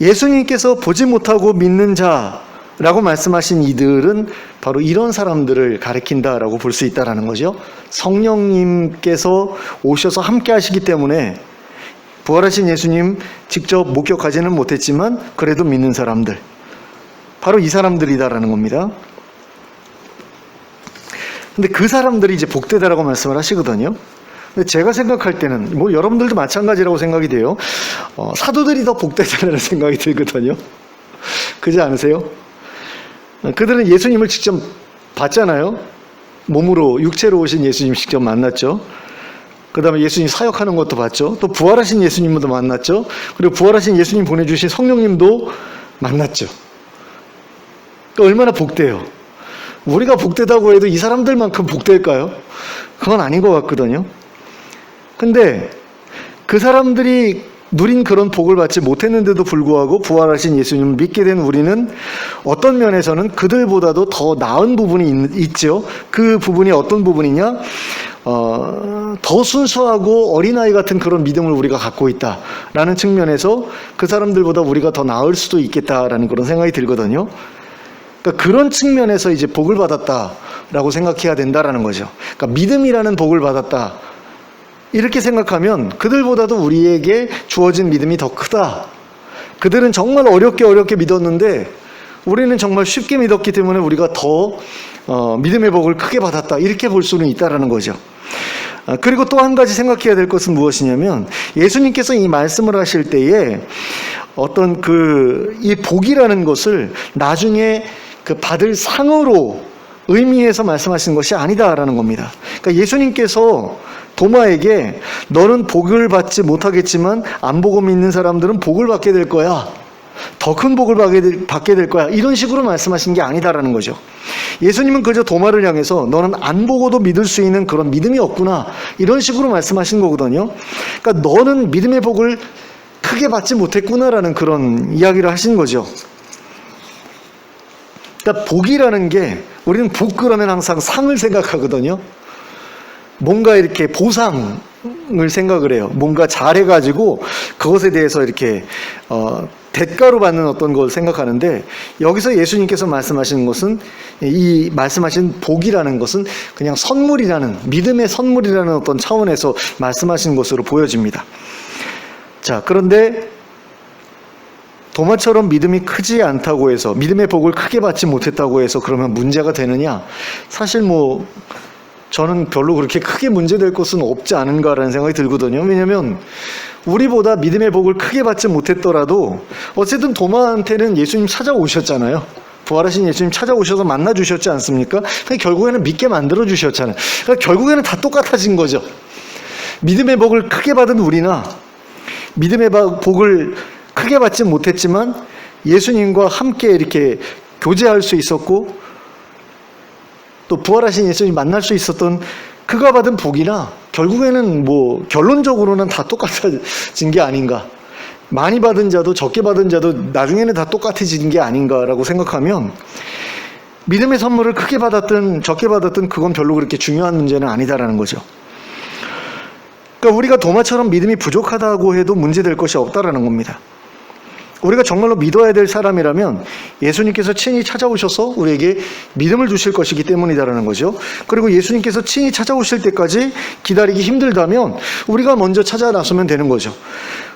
예수님께서 보지 못하고 믿는 자라고 말씀하신 이들은 바로 이런 사람들을 가리킨다라고 볼 수 있다라는 거죠. 성령님께서 오셔서 함께 하시기 때문에 부활하신 예수님 직접 목격하지는 못했지만 그래도 믿는 사람들, 바로 이 사람들이다라는 겁니다. 근데 그 사람들이 이제 복되다라고 말씀을 하시거든요. 근데 제가 생각할 때는 뭐 여러분들도 마찬가지라고 생각이 돼요. 사도들이 더 복되다라는 생각이 들거든요. 그렇지 않으세요? 그들은 예수님을 직접 봤잖아요. 몸으로 육체로 오신 예수님 직접 만났죠. 그 다음에 예수님 사역하는 것도 봤죠. 또 부활하신 예수님도 만났죠. 그리고 부활하신 예수님 보내주신 성령님도 만났죠. 그러니까 얼마나 복돼요. 우리가 복되다고 해도 이 사람들만큼 복될까요? 그건 아닌 것 같거든요. 근데 그 사람들이 누린 그런 복을 받지 못했는데도 불구하고 부활하신 예수님을 믿게 된 우리는 어떤 면에서는 그들보다도 더 나은 부분이 있죠. 그 부분이 어떤 부분이냐? 더 순수하고 어린아이 같은 그런 믿음을 우리가 갖고 있다라는 측면에서 그 사람들보다 우리가 더 나을 수도 있겠다라는 그런 생각이 들거든요. 그러니까 그런 측면에서 이제 복을 받았다라고 생각해야 된다라는 거죠. 그러니까 믿음이라는 복을 받았다. 이렇게 생각하면 그들보다도 우리에게 주어진 믿음이 더 크다. 그들은 정말 어렵게 믿었는데 우리는 정말 쉽게 믿었기 때문에 우리가 더 믿음의 복을 크게 받았다. 이렇게 볼 수는 있다라는 거죠. 그리고 또 한 가지 생각해야 될 것은 무엇이냐면 예수님께서 이 말씀을 하실 때에 어떤 이 복이라는 것을 나중에 그 받을 상으로 의미해서 말씀하신 것이 아니다라는 겁니다. 그러니까 예수님께서 도마에게 너는 복을 받지 못하겠지만 안 보고 믿는 사람들은 복을 받게 될 거야. 더 큰 복을 받게 될 거야. 이런 식으로 말씀하신 게 아니다라는 거죠. 예수님은 그저 도마를 향해서 너는 안 보고도 믿을 수 있는 그런 믿음이 없구나. 이런 식으로 말씀하신 거거든요. 그러니까 너는 믿음의 복을 크게 받지 못했구나라는 그런 이야기를 하신 거죠. 그러니까 복이라는 게 우리는 복 그러면 항상 상을 생각하거든요. 뭔가 이렇게 보상을 생각을 해요. 뭔가 잘해가지고 그것에 대해서 이렇게 대가로 받는 어떤 걸 생각하는데 여기서 예수님께서 말씀하시는 것은 이 말씀하신 복이라는 것은 그냥 선물이라는 믿음의 선물이라는 어떤 차원에서 말씀하신 것으로 보여집니다. 자, 그런데 도마처럼 믿음이 크지 않다고 해서 믿음의 복을 크게 받지 못했다고 해서 그러면 문제가 되느냐? 사실 저는 별로 그렇게 크게 문제될 것은 없지 않은가라는 생각이 들거든요. 왜냐하면 우리보다 믿음의 복을 크게 받지 못했더라도 어쨌든 도마한테는 예수님 찾아오셨잖아요. 부활하신 예수님 찾아오셔서 만나주셨지 않습니까? 결국에는 믿게 만들어주셨잖아요. 그러니까 결국에는 다 똑같아진 거죠. 믿음의 복을 크게 받은 우리나 믿음의 복을 크게 받지 못했지만 예수님과 함께 이렇게 교제할 수 있었고 또 부활하신 예수님 만날 수 있었던 그가 받은 복이나 결국에는 결론적으로는 다 똑같아진 게 아닌가. 많이 받은 자도 적게 받은 자도 나중에는 다 똑같아진 게 아닌가라고 생각하면 믿음의 선물을 크게 받았든 적게 받았든 그건 별로 그렇게 중요한 문제는 아니다라는 거죠. 그러니까 우리가 도마처럼 믿음이 부족하다고 해도 문제될 것이 없다라는 겁니다. 우리가 정말로 믿어야 될 사람이라면 예수님께서 친히 찾아오셔서 우리에게 믿음을 주실 것이기 때문이다라는 거죠. 그리고 예수님께서 친히 찾아오실 때까지 기다리기 힘들다면 우리가 먼저 찾아 나서면 되는 거죠.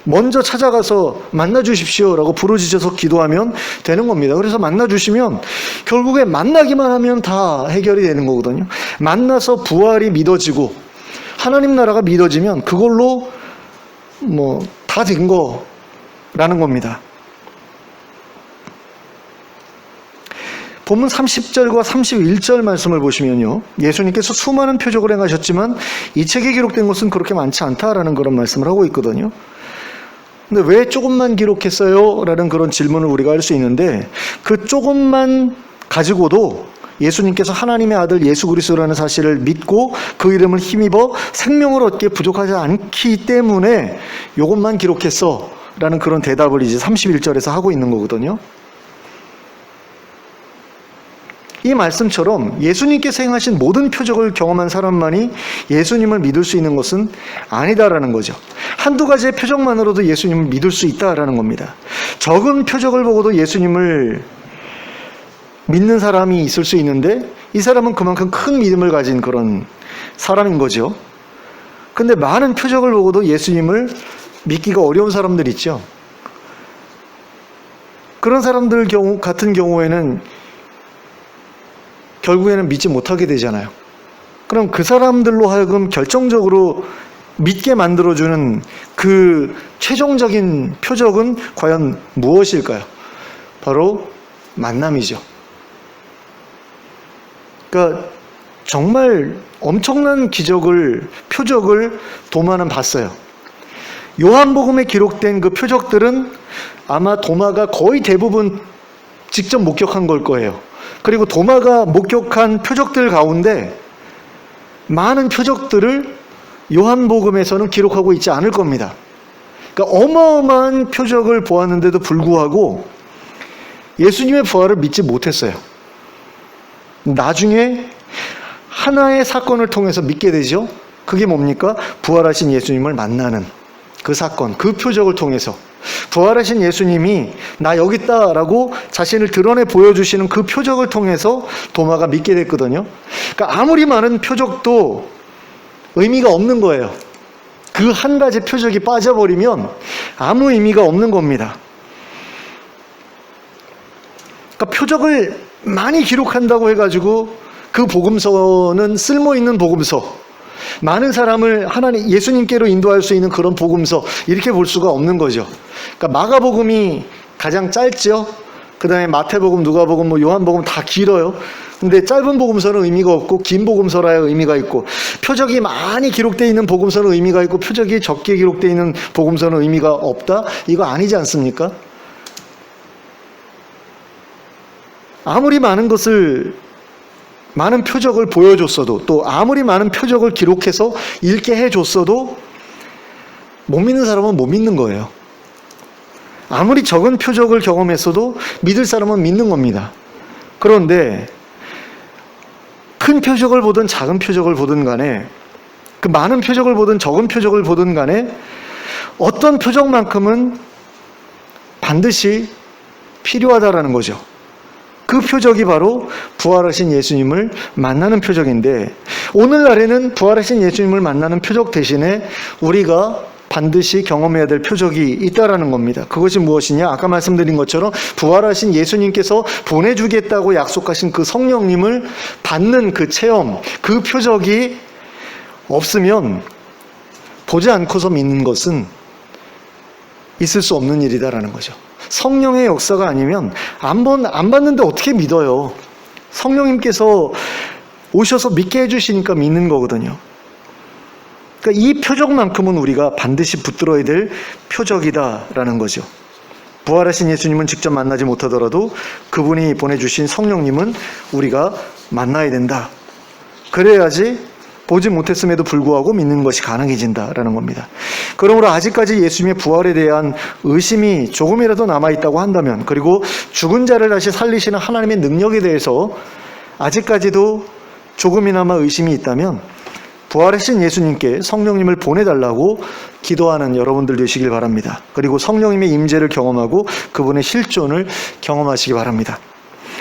먼저 찾아가서 만나 주십시오라고 부르짖어서 기도하면 되는 겁니다. 그래서 만나 주시면 결국에 만나기만 하면 다 해결이 되는 거거든요. 만나서 부활이 믿어지고 하나님 나라가 믿어지면 그걸로 다 된 거라는 겁니다. 본문 30절과 31절 말씀을 보시면요. 예수님께서 수많은 표적을 행하셨지만 이 책에 기록된 것은 그렇게 많지 않다라는 그런 말씀을 하고 있거든요. 근데 왜 조금만 기록했어요? 라는 그런 질문을 우리가 할 수 있는데 그 조금만 가지고도 예수님께서 하나님의 아들 예수 그리스도라는 사실을 믿고 그 이름을 힘입어 생명을 얻기에 부족하지 않기 때문에 이것만 기록했어 라는 그런 대답을 이제 31절에서 하고 있는 거거든요. 이 말씀처럼 예수님께서 행하신 모든 표적을 경험한 사람만이 예수님을 믿을 수 있는 것은 아니다라는 거죠. 한두 가지의 표적만으로도 예수님을 믿을 수 있다라는 겁니다. 적은 표적을 보고도 예수님을 믿는 사람이 있을 수 있는데 이 사람은 그만큼 큰 믿음을 가진 그런 사람인 거죠. 근데 많은 표적을 보고도 예수님을 믿기가 어려운 사람들 있죠. 그런 사람들 같은 경우에는 결국에는 믿지 못하게 되잖아요. 그럼 그 사람들로 하여금 결정적으로 믿게 만들어주는 그 최종적인 표적은 과연 무엇일까요? 바로 만남이죠. 그러니까 정말 엄청난 기적을, 표적을 도마는 봤어요. 요한복음에 기록된 그 표적들은 아마 도마가 거의 대부분 직접 목격한 걸 거예요. 그리고 도마가 목격한 표적들 가운데 많은 표적들을 요한복음에서는 기록하고 있지 않을 겁니다. 그러니까 어마어마한 표적을 보았는데도 불구하고 예수님의 부활을 믿지 못했어요. 나중에 하나의 사건을 통해서 믿게 되죠. 그게 뭡니까? 부활하신 예수님을 만나는 그 사건, 그 표적을 통해서 부활하신 예수님이 나 여기 있다라고 자신을 드러내 보여주시는 그 표적을 통해서 도마가 믿게 됐거든요. 그러니까 아무리 많은 표적도 의미가 없는 거예요. 그 한 가지 표적이 빠져버리면 아무 의미가 없는 겁니다. 그러니까 표적을 많이 기록한다고 해가지고 그 복음서는 쓸모있는 복음서, 많은 사람을 하나님 예수님께로 인도할 수 있는 그런 복음서 이렇게 볼 수가 없는 거죠. 그러니까 마가복음이 가장 짧죠. 그 다음에 마태복음, 누가복음, 요한복음 다 길어요. 근데 짧은 복음서는 의미가 없고 긴 복음서라야 의미가 있고, 표적이 많이 기록되어 있는 복음서는 의미가 있고 표적이 적게 기록되어 있는 복음서는 의미가 없다? 이거 아니지 않습니까? 아무리 많은 표적을 보여줬어도, 또 아무리 많은 표적을 기록해서 읽게 해줬어도 못 믿는 사람은 못 믿는 거예요. 아무리 적은 표적을 경험했어도 믿을 사람은 믿는 겁니다. 그런데 큰 표적을 보든 작은 표적을 보든 간에, 그 많은 표적을 보든 적은 표적을 보든 간에 어떤 표적만큼은 반드시 필요하다라는 거죠. 그 표적이 바로 부활하신 예수님을 만나는 표적인데, 오늘날에는 부활하신 예수님을 만나는 표적 대신에 우리가 반드시 경험해야 될 표적이 있다라는 겁니다. 그것이 무엇이냐? 아까 말씀드린 것처럼 부활하신 예수님께서 보내주겠다고 약속하신 그 성령님을 받는 그 체험, 그 표적이 없으면 보지 않고서 믿는 것은 있을 수 없는 일이다라는 거죠. 성령의 역사가 아니면 안 봤는데 어떻게 믿어요? 성령님께서 오셔서 믿게 해주시니까 믿는 거거든요. 그러니까 이 표적만큼은 우리가 반드시 붙들어야 될 표적이다라는 거죠. 부활하신 예수님은 직접 만나지 못하더라도 그분이 보내주신 성령님은 우리가 만나야 된다. 그래야지 보지 못했음에도 불구하고 믿는 것이 가능해진다라는 겁니다. 그러므로 아직까지 예수님의 부활에 대한 의심이 조금이라도 남아있다고 한다면, 그리고 죽은 자를 다시 살리시는 하나님의 능력에 대해서 아직까지도 조금이나마 의심이 있다면 부활하신 예수님께 성령님을 보내달라고 기도하는 여러분들 되시길 바랍니다. 그리고 성령님의 임재를 경험하고 그분의 실존을 경험하시기 바랍니다.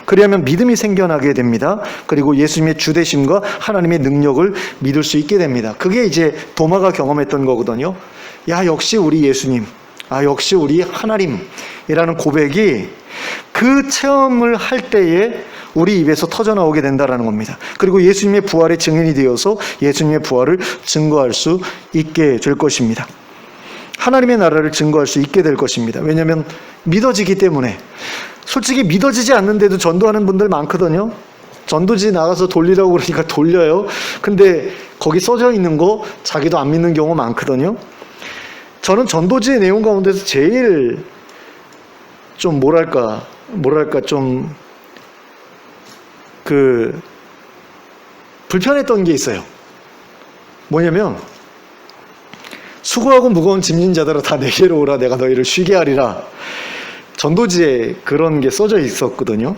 그리하면 믿음이 생겨나게 됩니다. 그리고 예수님의 주되심과 하나님의 능력을 믿을 수 있게 됩니다. 그게 이제 도마가 경험했던 거거든요. 야, 역시 우리 예수님, 역시 우리 하나님이라는 고백이 그 체험을 할 때에 우리 입에서 터져나오게 된다는 겁니다. 그리고 예수님의 부활의 증인이 되어서 예수님의 부활을 증거할 수 있게 될 것입니다. 하나님의 나라를 증거할 수 있게 될 것입니다. 왜냐하면 믿어지기 때문에. 솔직히 믿어지지 않는데도 전도하는 분들 많거든요. 전도지 나가서 돌리라고 그러니까 돌려요. 근데 거기 써져 있는 거 자기도 안 믿는 경우 많거든요. 저는 전도지의 내용 가운데서 제일 좀 뭐랄까 좀 불편했던 게 있어요. 뭐냐면 수고하고 무거운 짐진 자들아 다 내게로 오라, 내가 너희를 쉬게 하리라. 전도지에 그런 게 써져 있었거든요.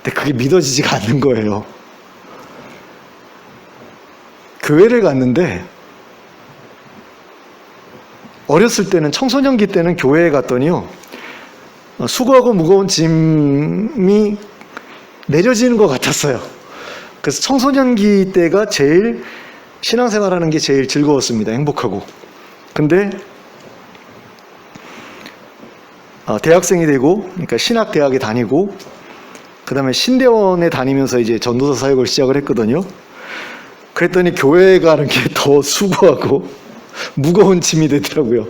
근데 그게 믿어지지가 않는 거예요. 교회를 갔는데 어렸을 때는, 청소년기 때는 교회에 갔더니요, 수고하고 무거운 짐이 내려지는 것 같았어요. 그래서 청소년기 때가 제일 신앙생활하는 게 제일 즐거웠습니다. 행복하고. 근데 대학생이 되고, 그러니까 신학대학에 다니고, 그 다음에 신대원에 다니면서 이제 전도사 사역을 시작을 했거든요. 그랬더니 교회에 가는 게 더 수고하고 무거운 짐이 되더라고요.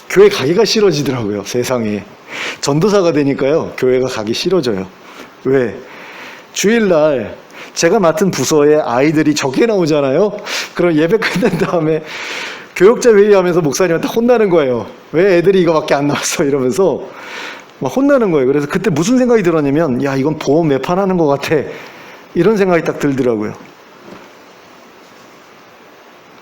교회 가기가 싫어지더라고요. 세상에. 전도사가 되니까요, 교회가 가기 싫어져요. 왜? 주일날 제가 맡은 부서에 아이들이 적게 나오잖아요. 그럼 예배 끝난 다음에 교역자 회의하면서 목사님한테 혼나는 거예요. 왜 애들이 이거밖에 안 나왔어? 이러면서 막 혼나는 거예요. 그래서 그때 무슨 생각이 들었냐면, 야, 이건 보험 매판하는 것 같아. 이런 생각이 딱 들더라고요.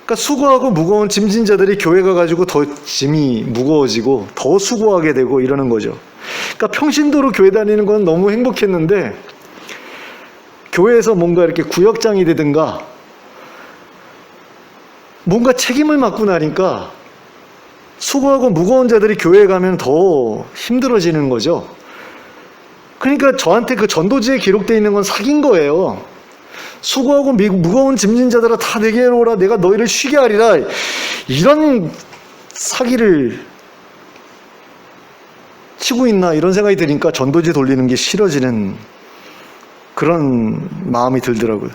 그러니까 수고하고 무거운 짐진자들이 교회 가가지고 더 짐이 무거워지고 더 수고하게 되고 이러는 거죠. 그러니까 평신도로 교회 다니는 건 너무 행복했는데, 교회에서 뭔가 이렇게 구역장이 되든가 뭔가 책임을 맡고 나니까 수고하고 무거운 자들이 교회에 가면 더 힘들어지는 거죠. 그러니까 저한테 그 전도지에 기록되어 있는 건 사기인 거예요. 수고하고 무거운 짐진 자들아 다 내게로 오라, 내가 너희를 쉬게 하리라. 이런 사기를 치고 있나, 이런 생각이 드니까 전도지 돌리는 게 싫어지는 그런 마음이 들더라고요.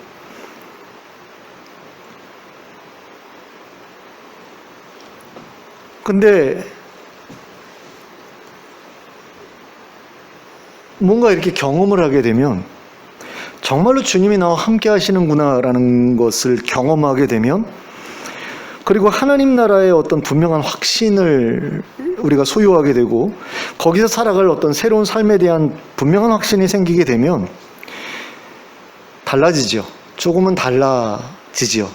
근데 뭔가 이렇게 경험을 하게 되면, 정말로 주님이 나와 함께 하시는구나라는 것을 경험하게 되면, 그리고 하나님 나라의 어떤 분명한 확신을 우리가 소유하게 되고, 거기서 살아갈 어떤 새로운 삶에 대한 분명한 확신이 생기게 되면 달라지죠. 조금은 달라지죠.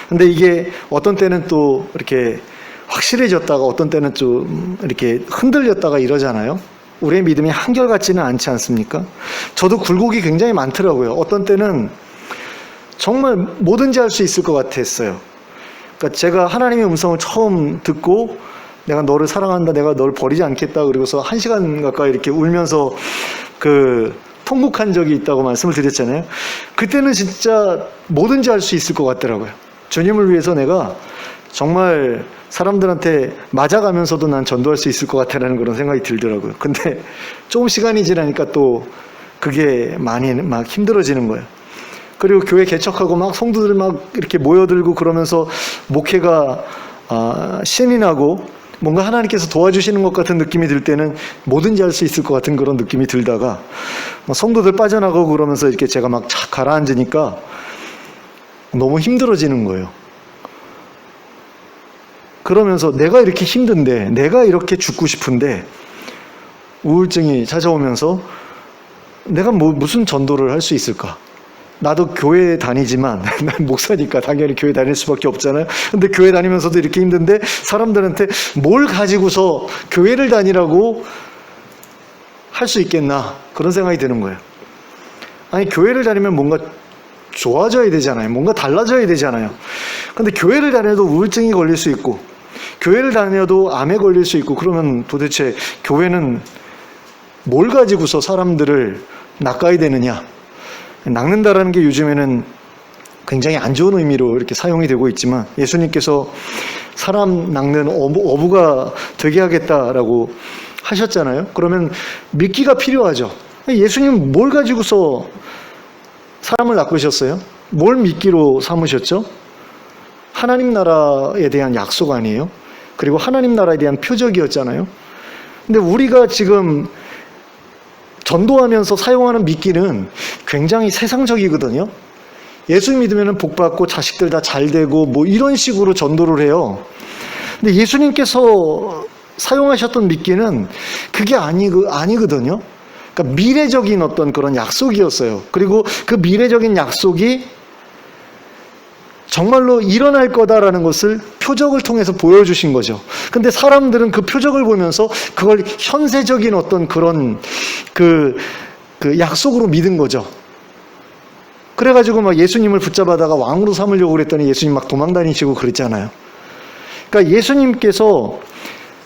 근데 이게 어떤 때는 또 이렇게 확실해졌다가 어떤 때는 좀 이렇게 흔들렸다가 이러잖아요. 우리의 믿음이 한결같지는 않지 않습니까? 저도 굴곡이 굉장히 많더라고요. 어떤 때는 정말 뭐든지 할 수 있을 것 같았어요. 그러니까 제가 하나님의 음성을 처음 듣고, 내가 너를 사랑한다, 내가 너를 버리지 않겠다, 그리고서 1시간 가까이 이렇게 울면서 통곡한 적이 있다고 말씀을 드렸잖아요. 그때는 진짜 뭐든지 할 수 있을 것 같더라고요. 주님을 위해서 내가 정말 사람들한테 맞아가면서도 난 전도할 수 있을 것 같다라는 그런 생각이 들더라고요. 근데 조금 시간이 지나니까 또 그게 많이 막 힘들어지는 거예요. 그리고 교회 개척하고 막 성도들 막 이렇게 모여들고 그러면서 목회가 신이 나고 뭔가 하나님께서 도와주시는 것 같은 느낌이 들 때는 뭐든지 할 수 있을 것 같은 그런 느낌이 들다가 성도들 빠져나가고 그러면서 이렇게 제가 막 착 가라앉으니까 너무 힘들어지는 거예요. 그러면서 내가 이렇게 힘든데, 내가 이렇게 죽고 싶은데 우울증이 찾아오면서 내가 무슨 전도를 할 수 있을까? 나도 교회 다니지만 난 목사니까 당연히 교회 다닐 수밖에 없잖아요. 근데 교회 다니면서도 이렇게 힘든데 사람들한테 뭘 가지고서 교회를 다니라고 할 수 있겠나, 그런 생각이 드는 거예요. 아니, 교회를 다니면 뭔가 좋아져야 되잖아요. 뭔가 달라져야 되잖아요. 근데 교회를 다녀도 우울증이 걸릴 수 있고, 교회를 다녀도 암에 걸릴 수 있고, 그러면 도대체 교회는 뭘 가지고서 사람들을 낚아야 되느냐? 낚는다라는 게 요즘에는 굉장히 안 좋은 의미로 이렇게 사용이 되고 있지만, 예수님께서 사람 낚는 어부가 되게 하겠다라고 하셨잖아요. 그러면 미끼가 필요하죠. 예수님 뭘 가지고서 사람을 낚으셨어요? 뭘 미끼로 삼으셨죠? 하나님 나라에 대한 약속 아니에요? 그리고 하나님 나라에 대한 표적이었잖아요. 근데 우리가 지금 전도하면서 사용하는 미끼는 굉장히 세상적이거든요. 예수 믿으면 복 받고 자식들 다 잘 되고 뭐 이런 식으로 전도를 해요. 근데 예수님께서 사용하셨던 미끼는 그게 아니거든요. 그러니까 미래적인 어떤 그런 약속이었어요. 그리고 그 미래적인 약속이 정말로 일어날 거다라는 것을 표적을 통해서 보여주신 거죠. 근데 사람들은 그 표적을 보면서 그걸 현세적인 어떤 그런 그 그 약속으로 믿은 거죠. 그래가지고 막 예수님을 붙잡아다가 왕으로 삼으려고 그랬더니 예수님 막 도망다니시고 그랬잖아요. 그러니까 예수님께서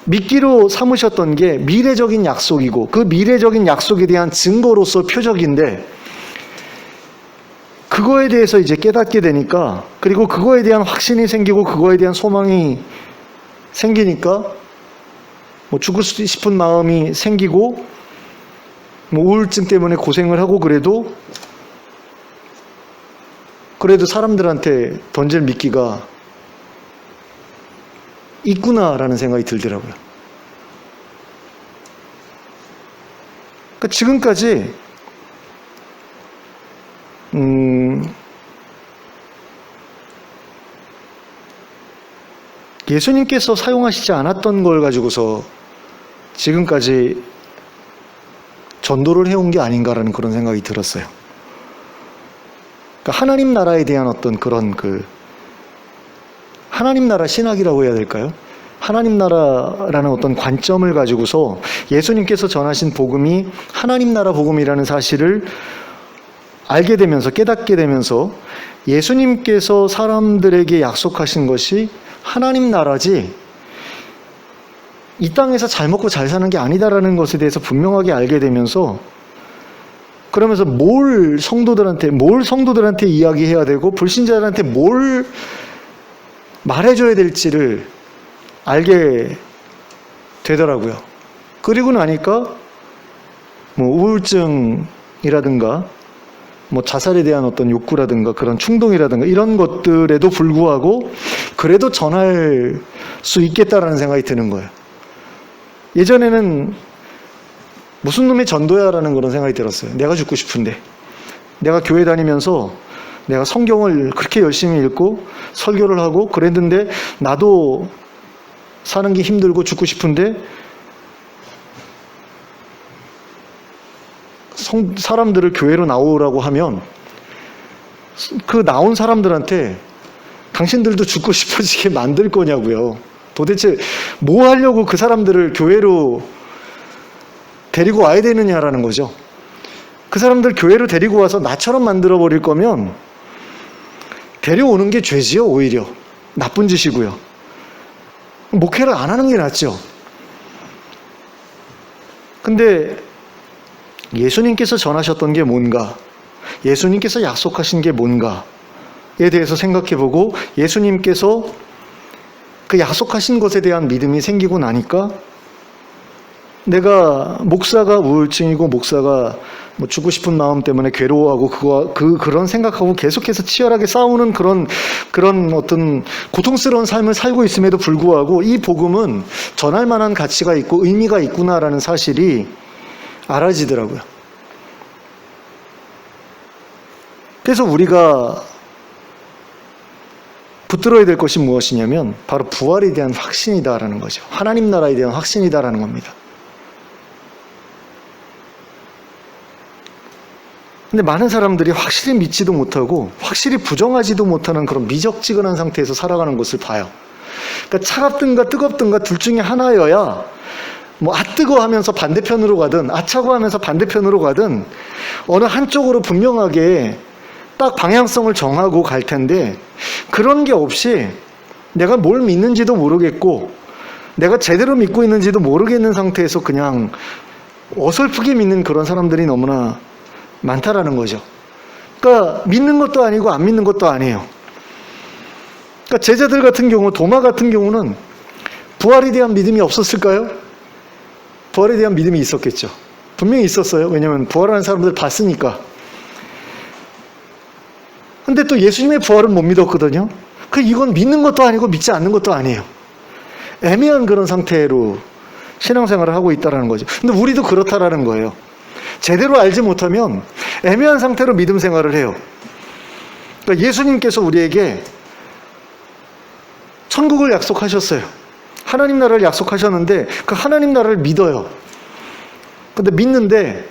믿기로 삼으셨던 게 미래적인 약속이고 그 미래적인 약속에 대한 증거로서 표적인데 그거에 대해서 이제 깨닫게 되니까 그리고 그거에 대한 확신이 생기고 그거에 대한 소망이 생기니까 뭐 죽고 싶은 마음이 생기고 뭐 우울증 때문에 고생을 하고 그래도 사람들한테 던질 미끼가 있구나라는 생각이 들더라고요. 그러니까 지금까지 예수님께서 사용하시지 않았던 걸 가지고서 지금까지 전도를 해온 게 아닌가라는 그런 생각이 들었어요. 그러니까 하나님 나라에 대한 어떤 그런 하나님 나라 신학이라고 해야 될까요? 하나님 나라라는 어떤 관점을 가지고서 예수님께서 전하신 복음이 하나님 나라 복음이라는 사실을 알게 되면서 깨닫게 되면서 예수님께서 사람들에게 약속하신 것이 하나님 나라지 이 땅에서 잘 먹고 잘 사는 게 아니다라는 것에 대해서 분명하게 알게 되면서 그러면서 뭘 성도들한테 이야기해야 되고 불신자들한테 뭘 말해줘야 될지를 알게 되더라고요. 그리고 나니까 뭐 우울증이라든가 뭐 자살에 대한 어떤 욕구라든가 그런 충동이라든가 이런 것들에도 불구하고 그래도 전할 수 있겠다라는 생각이 드는 거예요. 예전에는 무슨 놈의 전도야라는 그런 생각이 들었어요. 내가 죽고 싶은데 내가 교회 다니면서 내가 성경을 그렇게 열심히 읽고 설교를 하고 그랬는데 나도 사는 게 힘들고 죽고 싶은데 사람들을 교회로 나오라고 하면 그 나온 사람들한테 당신들도 죽고 싶어지게 만들 거냐고요. 도대체 뭐 하려고 그 사람들을 교회로 데리고 와야 되느냐라는 거죠. 그 사람들 교회로 데리고 와서 나처럼 만들어 버릴 거면 데려오는 게 죄지요. 오히려 나쁜 짓이고요. 목회를 안 하는 게 낫죠. 근데 예수님께서 전하셨던 게 뭔가, 예수님께서 약속하신 게 뭔가에 대해서 생각해보고 예수님께서 그 약속하신 것에 대한 믿음이 생기고 나니까 내가 목사가 우울증이고 목사가 뭐 죽고 싶은 마음 때문에 괴로워하고 그런 생각하고 계속해서 치열하게 싸우는 그런 어떤 고통스러운 삶을 살고 있음에도 불구하고 이 복음은 전할 만한 가치가 있고 의미가 있구나라는 사실이 알아지더라고요. 그래서 우리가 붙들어야 될 것이 무엇이냐면 바로 부활에 대한 확신이다라는 거죠. 하나님 나라에 대한 확신이다라는 겁니다. 근데 많은 사람들이 확실히 믿지도 못하고 확실히 부정하지도 못하는 그런 미적지근한 상태에서 살아가는 것을 봐요. 그러니까 차갑든가 뜨겁든가 둘 중에 하나여야 뭐 뜨거 하면서 반대편으로 가든 차고 하면서 반대편으로 가든 어느 한쪽으로 분명하게 딱 방향성을 정하고 갈 텐데 그런 게 없이 내가 뭘 믿는지도 모르겠고 내가 제대로 믿고 있는지도 모르겠는 상태에서 그냥 어설프게 믿는 그런 사람들이 너무나 많다라는 거죠. 그러니까 믿는 것도 아니고 안 믿는 것도 아니에요. 그러니까 제자들 같은 경우, 도마 같은 경우는 부활에 대한 믿음이 없었을까요? 부활에 대한 믿음이 있었겠죠. 분명히 있었어요. 왜냐하면 부활하는 사람들 봤으니까. 근데 또 예수님의 부활은 못 믿었거든요. 이건 믿는 것도 아니고 믿지 않는 것도 아니에요. 애매한 그런 상태로 신앙생활을 하고 있다는 거죠. 근데 우리도 그렇다라는 거예요. 제대로 알지 못하면 애매한 상태로 믿음 생활을 해요. 그러니까 예수님께서 우리에게 천국을 약속하셨어요. 하나님 나라를 약속하셨는데 그 하나님 나라를 믿어요. 근데 믿는데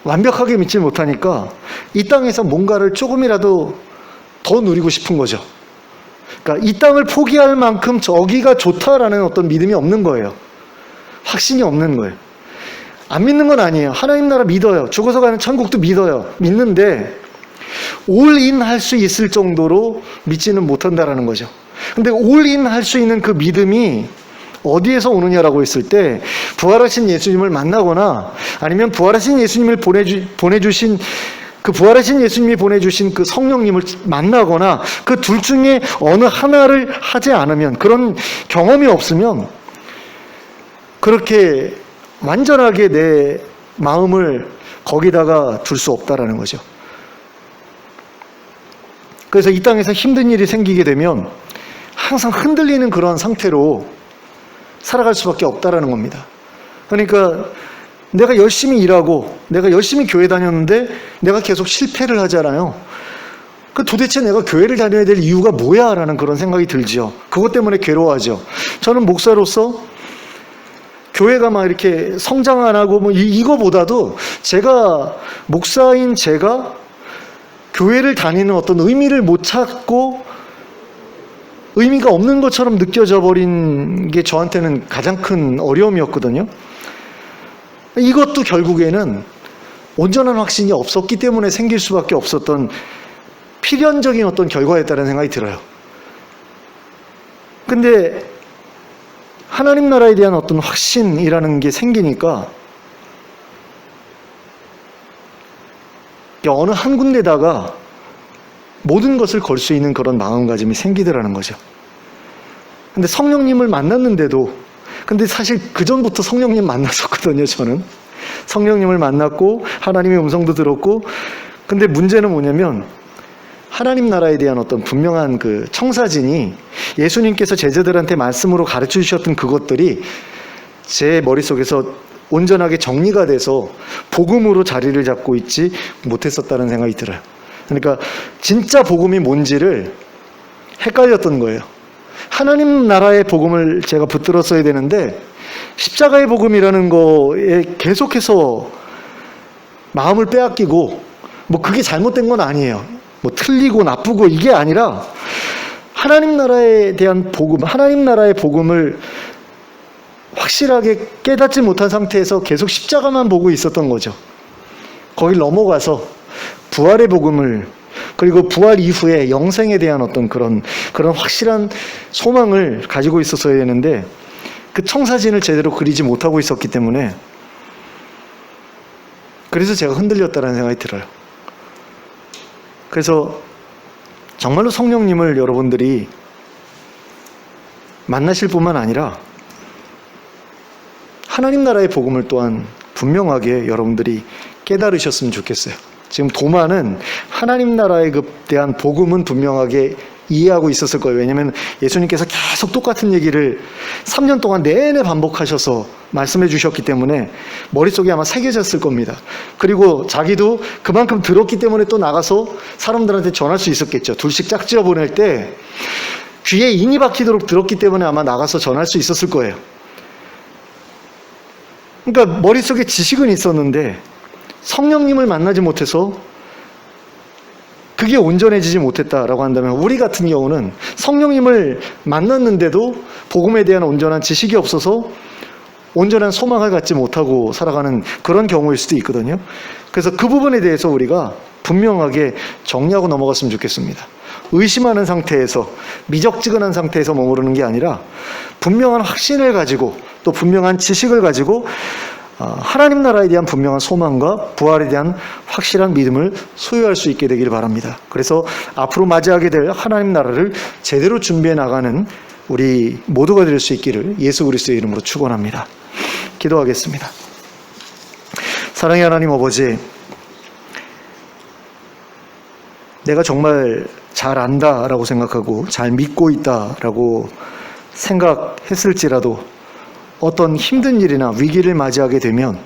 완벽하게 믿지 못하니까 이 땅에서 뭔가를 조금이라도 더 누리고 싶은 거죠. 그러니까 이 땅을 포기할 만큼 저기가 좋다라는 어떤 믿음이 없는 거예요. 확신이 없는 거예요. 안 믿는 건 아니에요. 하나님 나라 믿어요. 죽어서 가는 천국도 믿어요. 믿는데 올인 할 수 있을 정도로 믿지는 못한다라는 거죠. 근데 올인 할 수 있는 그 믿음이 어디에서 오느냐라고 했을 때 부활하신 예수님을 만나거나 아니면 부활하신 예수님을 보내주신 그 부활하신 예수님이 보내주신 그 성령님을 만나거나 그 둘 중에 어느 하나를 하지 않으면, 그런 경험이 없으면 그렇게 완전하게 내 마음을 거기다가 둘 수 없다라는 거죠. 그래서 이 땅에서 힘든 일이 생기게 되면 항상 흔들리는 그런 상태로 살아갈 수밖에 없다라는 겁니다. 그러니까 내가 열심히 일하고 내가 열심히 교회 다녔는데 내가 계속 실패를 하잖아요. 그 도대체 내가 교회를 다녀야 될 이유가 뭐야? 라는 그런 생각이 들죠. 그것 때문에 괴로워하죠. 저는 목사로서 교회가 막 이렇게 성장 안 하고 뭐 이거보다도 제가 목사인 제가 교회를 다니는 어떤 의미를 못 찾고 의미가 없는 것처럼 느껴져 버린 게 저한테는 가장 큰 어려움이었거든요. 이것도 결국에는 온전한 확신이 없었기 때문에 생길 수밖에 없었던 필연적인 어떤 결과였다는 생각이 들어요. 근데 하나님 나라에 대한 어떤 확신이라는 게 생기니까 어느 한 군데다가 모든 것을 걸 수 있는 그런 마음가짐이 생기더라는 거죠. 근데 성령님을 만났는데도, 근데 사실 그 전부터 성령님 만났었거든요. 저는 성령님을 만났고 하나님의 음성도 들었고, 근데 문제는 뭐냐면 하나님 나라에 대한 어떤 분명한 그 청사진이 예수님께서 제자들한테 말씀으로 가르쳐 주셨던 그것들이 제 머릿속에서 온전하게 정리가 돼서 복음으로 자리를 잡고 있지 못했었다는 생각이 들어요. 그러니까 진짜 복음이 뭔지를 헷갈렸던 거예요. 하나님 나라의 복음을 제가 붙들었어야 되는데 십자가의 복음이라는 거에 계속해서 마음을 빼앗기고, 뭐 그게 잘못된 건 아니에요. 뭐 틀리고 나쁘고 이게 아니라 하나님 나라에 대한 복음, 하나님 나라의 복음을 확실하게 깨닫지 못한 상태에서 계속 십자가만 보고 있었던 거죠. 거길 넘어가서 부활의 복음을, 그리고 부활 이후에 영생에 대한 어떤 그런 확실한 소망을 가지고 있었어야 되는데 그 청사진을 제대로 그리지 못하고 있었기 때문에, 그래서 제가 흔들렸다는 생각이 들어요. 그래서 정말로 성령님을 여러분들이 만나실 뿐만 아니라 하나님 나라의 복음을 또한 분명하게 여러분들이 깨달으셨으면 좋겠어요. 지금 도마는 하나님 나라에 대한 복음은 분명하게 이해하고 있었을 거예요. 왜냐하면 예수님께서 계속 똑같은 얘기를 3년 동안 내내 반복하셔서 말씀해 주셨기 때문에 머릿속에 아마 새겨졌을 겁니다. 그리고 자기도 그만큼 들었기 때문에 또 나가서 사람들한테 전할 수 있었겠죠. 둘씩 짝지어 보낼 때 귀에 인이 박히도록 들었기 때문에 아마 나가서 전할 수 있었을 거예요. 그러니까 머릿속에 지식은 있었는데 성령님을 만나지 못해서 그게 온전해지지 못했다라고 한다면, 우리 같은 경우는 성령님을 만났는데도 복음에 대한 온전한 지식이 없어서 온전한 소망을 갖지 못하고 살아가는 그런 경우일 수도 있거든요. 그래서 그 부분에 대해서 우리가 분명하게 정리하고 넘어갔으면 좋겠습니다. 의심하는 상태에서, 미적지근한 상태에서 머무르는 게 아니라 분명한 확신을 가지고 또 분명한 지식을 가지고 하나님 나라에 대한 분명한 소망과 부활에 대한 확실한 믿음을 소유할 수 있게 되기를 바랍니다. 그래서 앞으로 맞이하게 될 하나님 나라를 제대로 준비해 나가는 우리 모두가 될 수 있기를 예수 그리스도의 이름으로 축원합니다. 기도하겠습니다. 사랑의 하나님 아버지, 내가 정말 잘 안다라고 생각하고 잘 믿고 있다라고 생각했을지라도 어떤 힘든 일이나 위기를 맞이하게 되면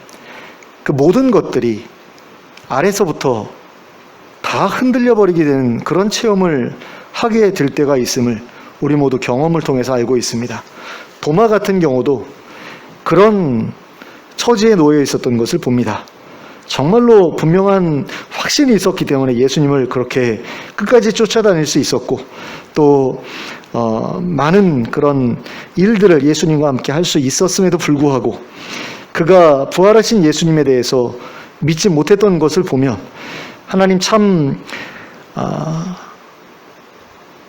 그 모든 것들이 아래서부터 다 흔들려 버리게 되는 그런 체험을 하게 될 때가 있음을 우리 모두 경험을 통해서 알고 있습니다. 도마 같은 경우도 그런 처지에 놓여 있었던 것을 봅니다. 정말로 분명한 확신이 있었기 때문에 예수님을 그렇게 끝까지 쫓아다닐 수 있었고, 또 많은 그런 일들을 예수님과 함께 할 수 있었음에도 불구하고 그가 부활하신 예수님에 대해서 믿지 못했던 것을 보면 하나님 참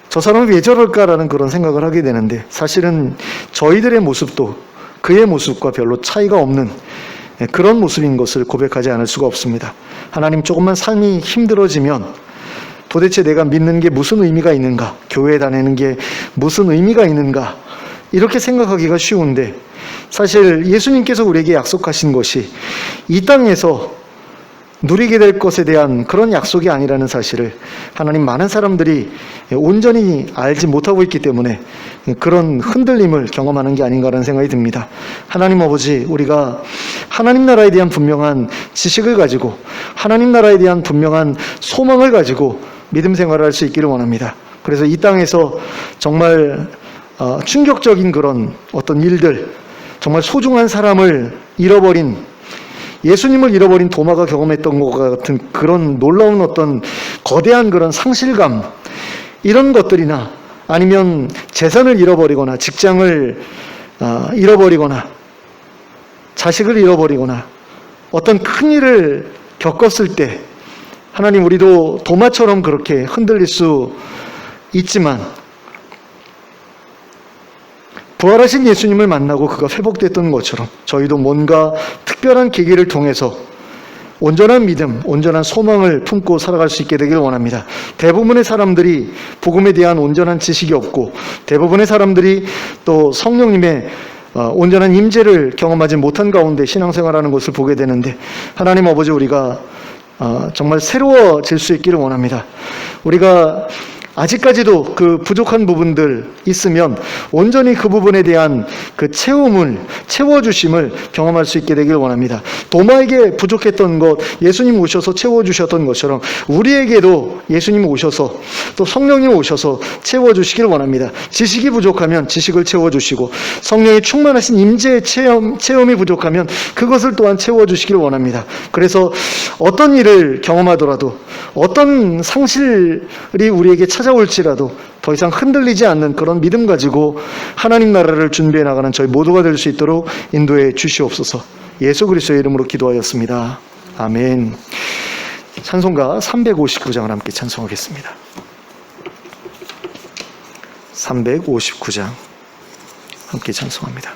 저 사람은 왜 저럴까라는 그런 생각을 하게 되는데, 사실은 저희들의 모습도 그의 모습과 별로 차이가 없는 그런 모습인 것을 고백하지 않을 수가 없습니다. 하나님, 조금만 삶이 힘들어지면 도대체 내가 믿는 게 무슨 의미가 있는가, 교회에 다니는 게 무슨 의미가 있는가, 이렇게 생각하기가 쉬운데, 사실 예수님께서 우리에게 약속하신 것이 이 땅에서 누리게 될 것에 대한 그런 약속이 아니라는 사실을 하나님, 많은 사람들이 온전히 알지 못하고 있기 때문에 그런 흔들림을 경험하는 게 아닌가라는 생각이 듭니다. 하나님 아버지, 우리가 하나님 나라에 대한 분명한 지식을 가지고 하나님 나라에 대한 분명한 소망을 가지고 믿음 생활을 할 수 있기를 원합니다. 그래서 이 땅에서 정말 충격적인 그런 어떤 일들, 정말 소중한 사람을 잃어버린, 예수님을 잃어버린 도마가 경험했던 것 같은 그런 놀라운 어떤 거대한 그런 상실감, 이런 것들이나 아니면 재산을 잃어버리거나 직장을 잃어버리거나 자식을 잃어버리거나 어떤 큰 일을 겪었을 때 하나님, 우리도 도마처럼 그렇게 흔들릴 수 있지만 부활하신 예수님을 만나고 그가 회복됐던 것처럼 저희도 뭔가 특별한 계기를 통해서 온전한 믿음, 온전한 소망을 품고 살아갈 수 있게 되길 원합니다. 대부분의 사람들이 복음에 대한 온전한 지식이 없고 대부분의 사람들이 또 성령님의 온전한 임재를 경험하지 못한 가운데 신앙생활하는 것을 보게 되는데, 하나님 아버지, 우리가 정말 새로워질 수 있기를 원합니다. 우리가 아직까지도 그 부족한 부분들 있으면 온전히 그 부분에 대한 그 채워주심을 경험할 수 있게 되길 원합니다. 도마에게 부족했던 것, 예수님 오셔서 채워주셨던 것처럼 우리에게도 예수님 오셔서 또 성령님 오셔서 채워주시길 원합니다. 지식이 부족하면 지식을 채워주시고, 성령의 충만하신 임재의 체험이 부족하면 그것을 또한 채워주시길 원합니다. 그래서 어떤 일을 경험하더라도, 어떤 상실이 우리에게 찾아올지라도 더 이상 흔들리지 않는 그런 믿음 가지고 하나님 나라를 준비해 나가는 저희 모두가 될 수 있도록 인도해 주시옵소서. 예수 그리스도의 이름으로 기도하였습니다. 아멘. 찬송가 359장을 함께 찬송하겠습니다. 359장 함께 찬송합니다.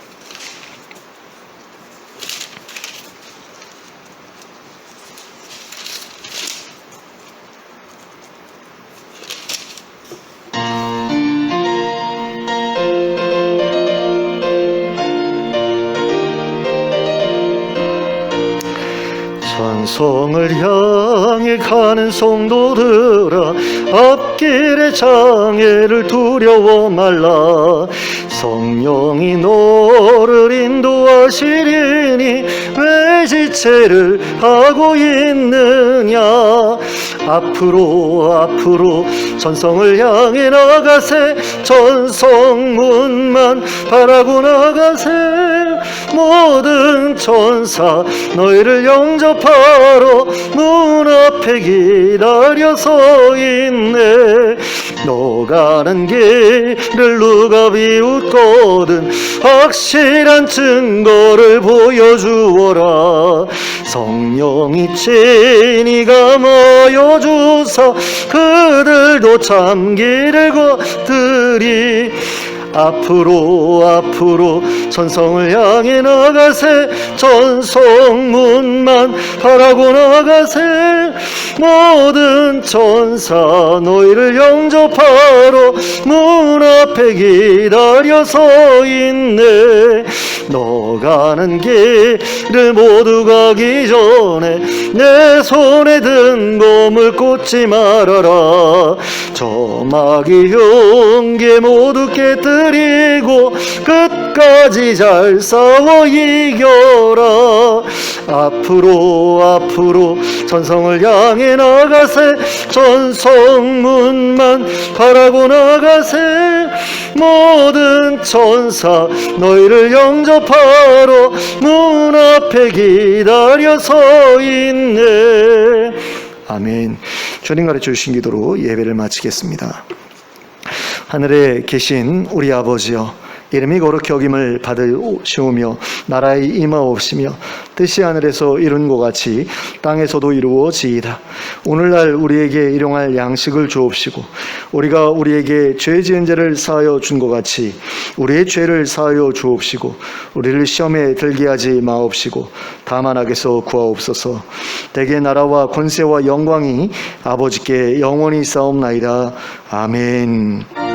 천성을 향해 가는 성도들아, 앞길의 장애를 두려워 말라. 성령이 너를 인도하시리니 왜 지체를 하고 있느냐. 앞으로 전성을 향해 나가세. 전성문만 바라고 나가세. 모든 천사 너희를 영접하러 문 앞에 기다려 서 있네. 너 가는 길을 누가 비웃거든 확실한 증거를 보여주어라. 성령이 친히 감하여 주사 그들도 참 길을 걷으리. 앞으로 전성을 향해 나가세. 전성문만 바라고 나가세. 모든 천사 너희를 영접하러 문 앞에 기다려 서 있네. 너 가는 길을 모두 가기 전에 내 손에 든 검을 꽂지 말아라. 저 마귀 흉계 모두 깨뜨리고 끝까지 잘 싸워 이겨라. 앞으로 전성을 향해 나가세. 전성문만 바라고 나가세. 모든 천사 너희를 영접하러 문 앞에 기다려 서 있네. 아멘. 주님 가르쳐 주신 기도로 예배를 마치겠습니다. 하늘에 계신 우리 아버지여, 이름이 거룩히 여김을 받으시오며 나라의 임하옵시며 뜻이 하늘에서 이룬 것 같이 땅에서도 이루어지이다. 오늘날 우리에게 일용할 양식을 주옵시고 우리가 우리에게 죄 지은 자를 사하여 준 것 같이 우리의 죄를 사하여 주옵시고 우리를 시험에 들게 하지 마옵시고 다만 악에서 구하옵소서. 대개 나라와 권세와 영광이 아버지께 영원히 있사옵나이다. 아멘.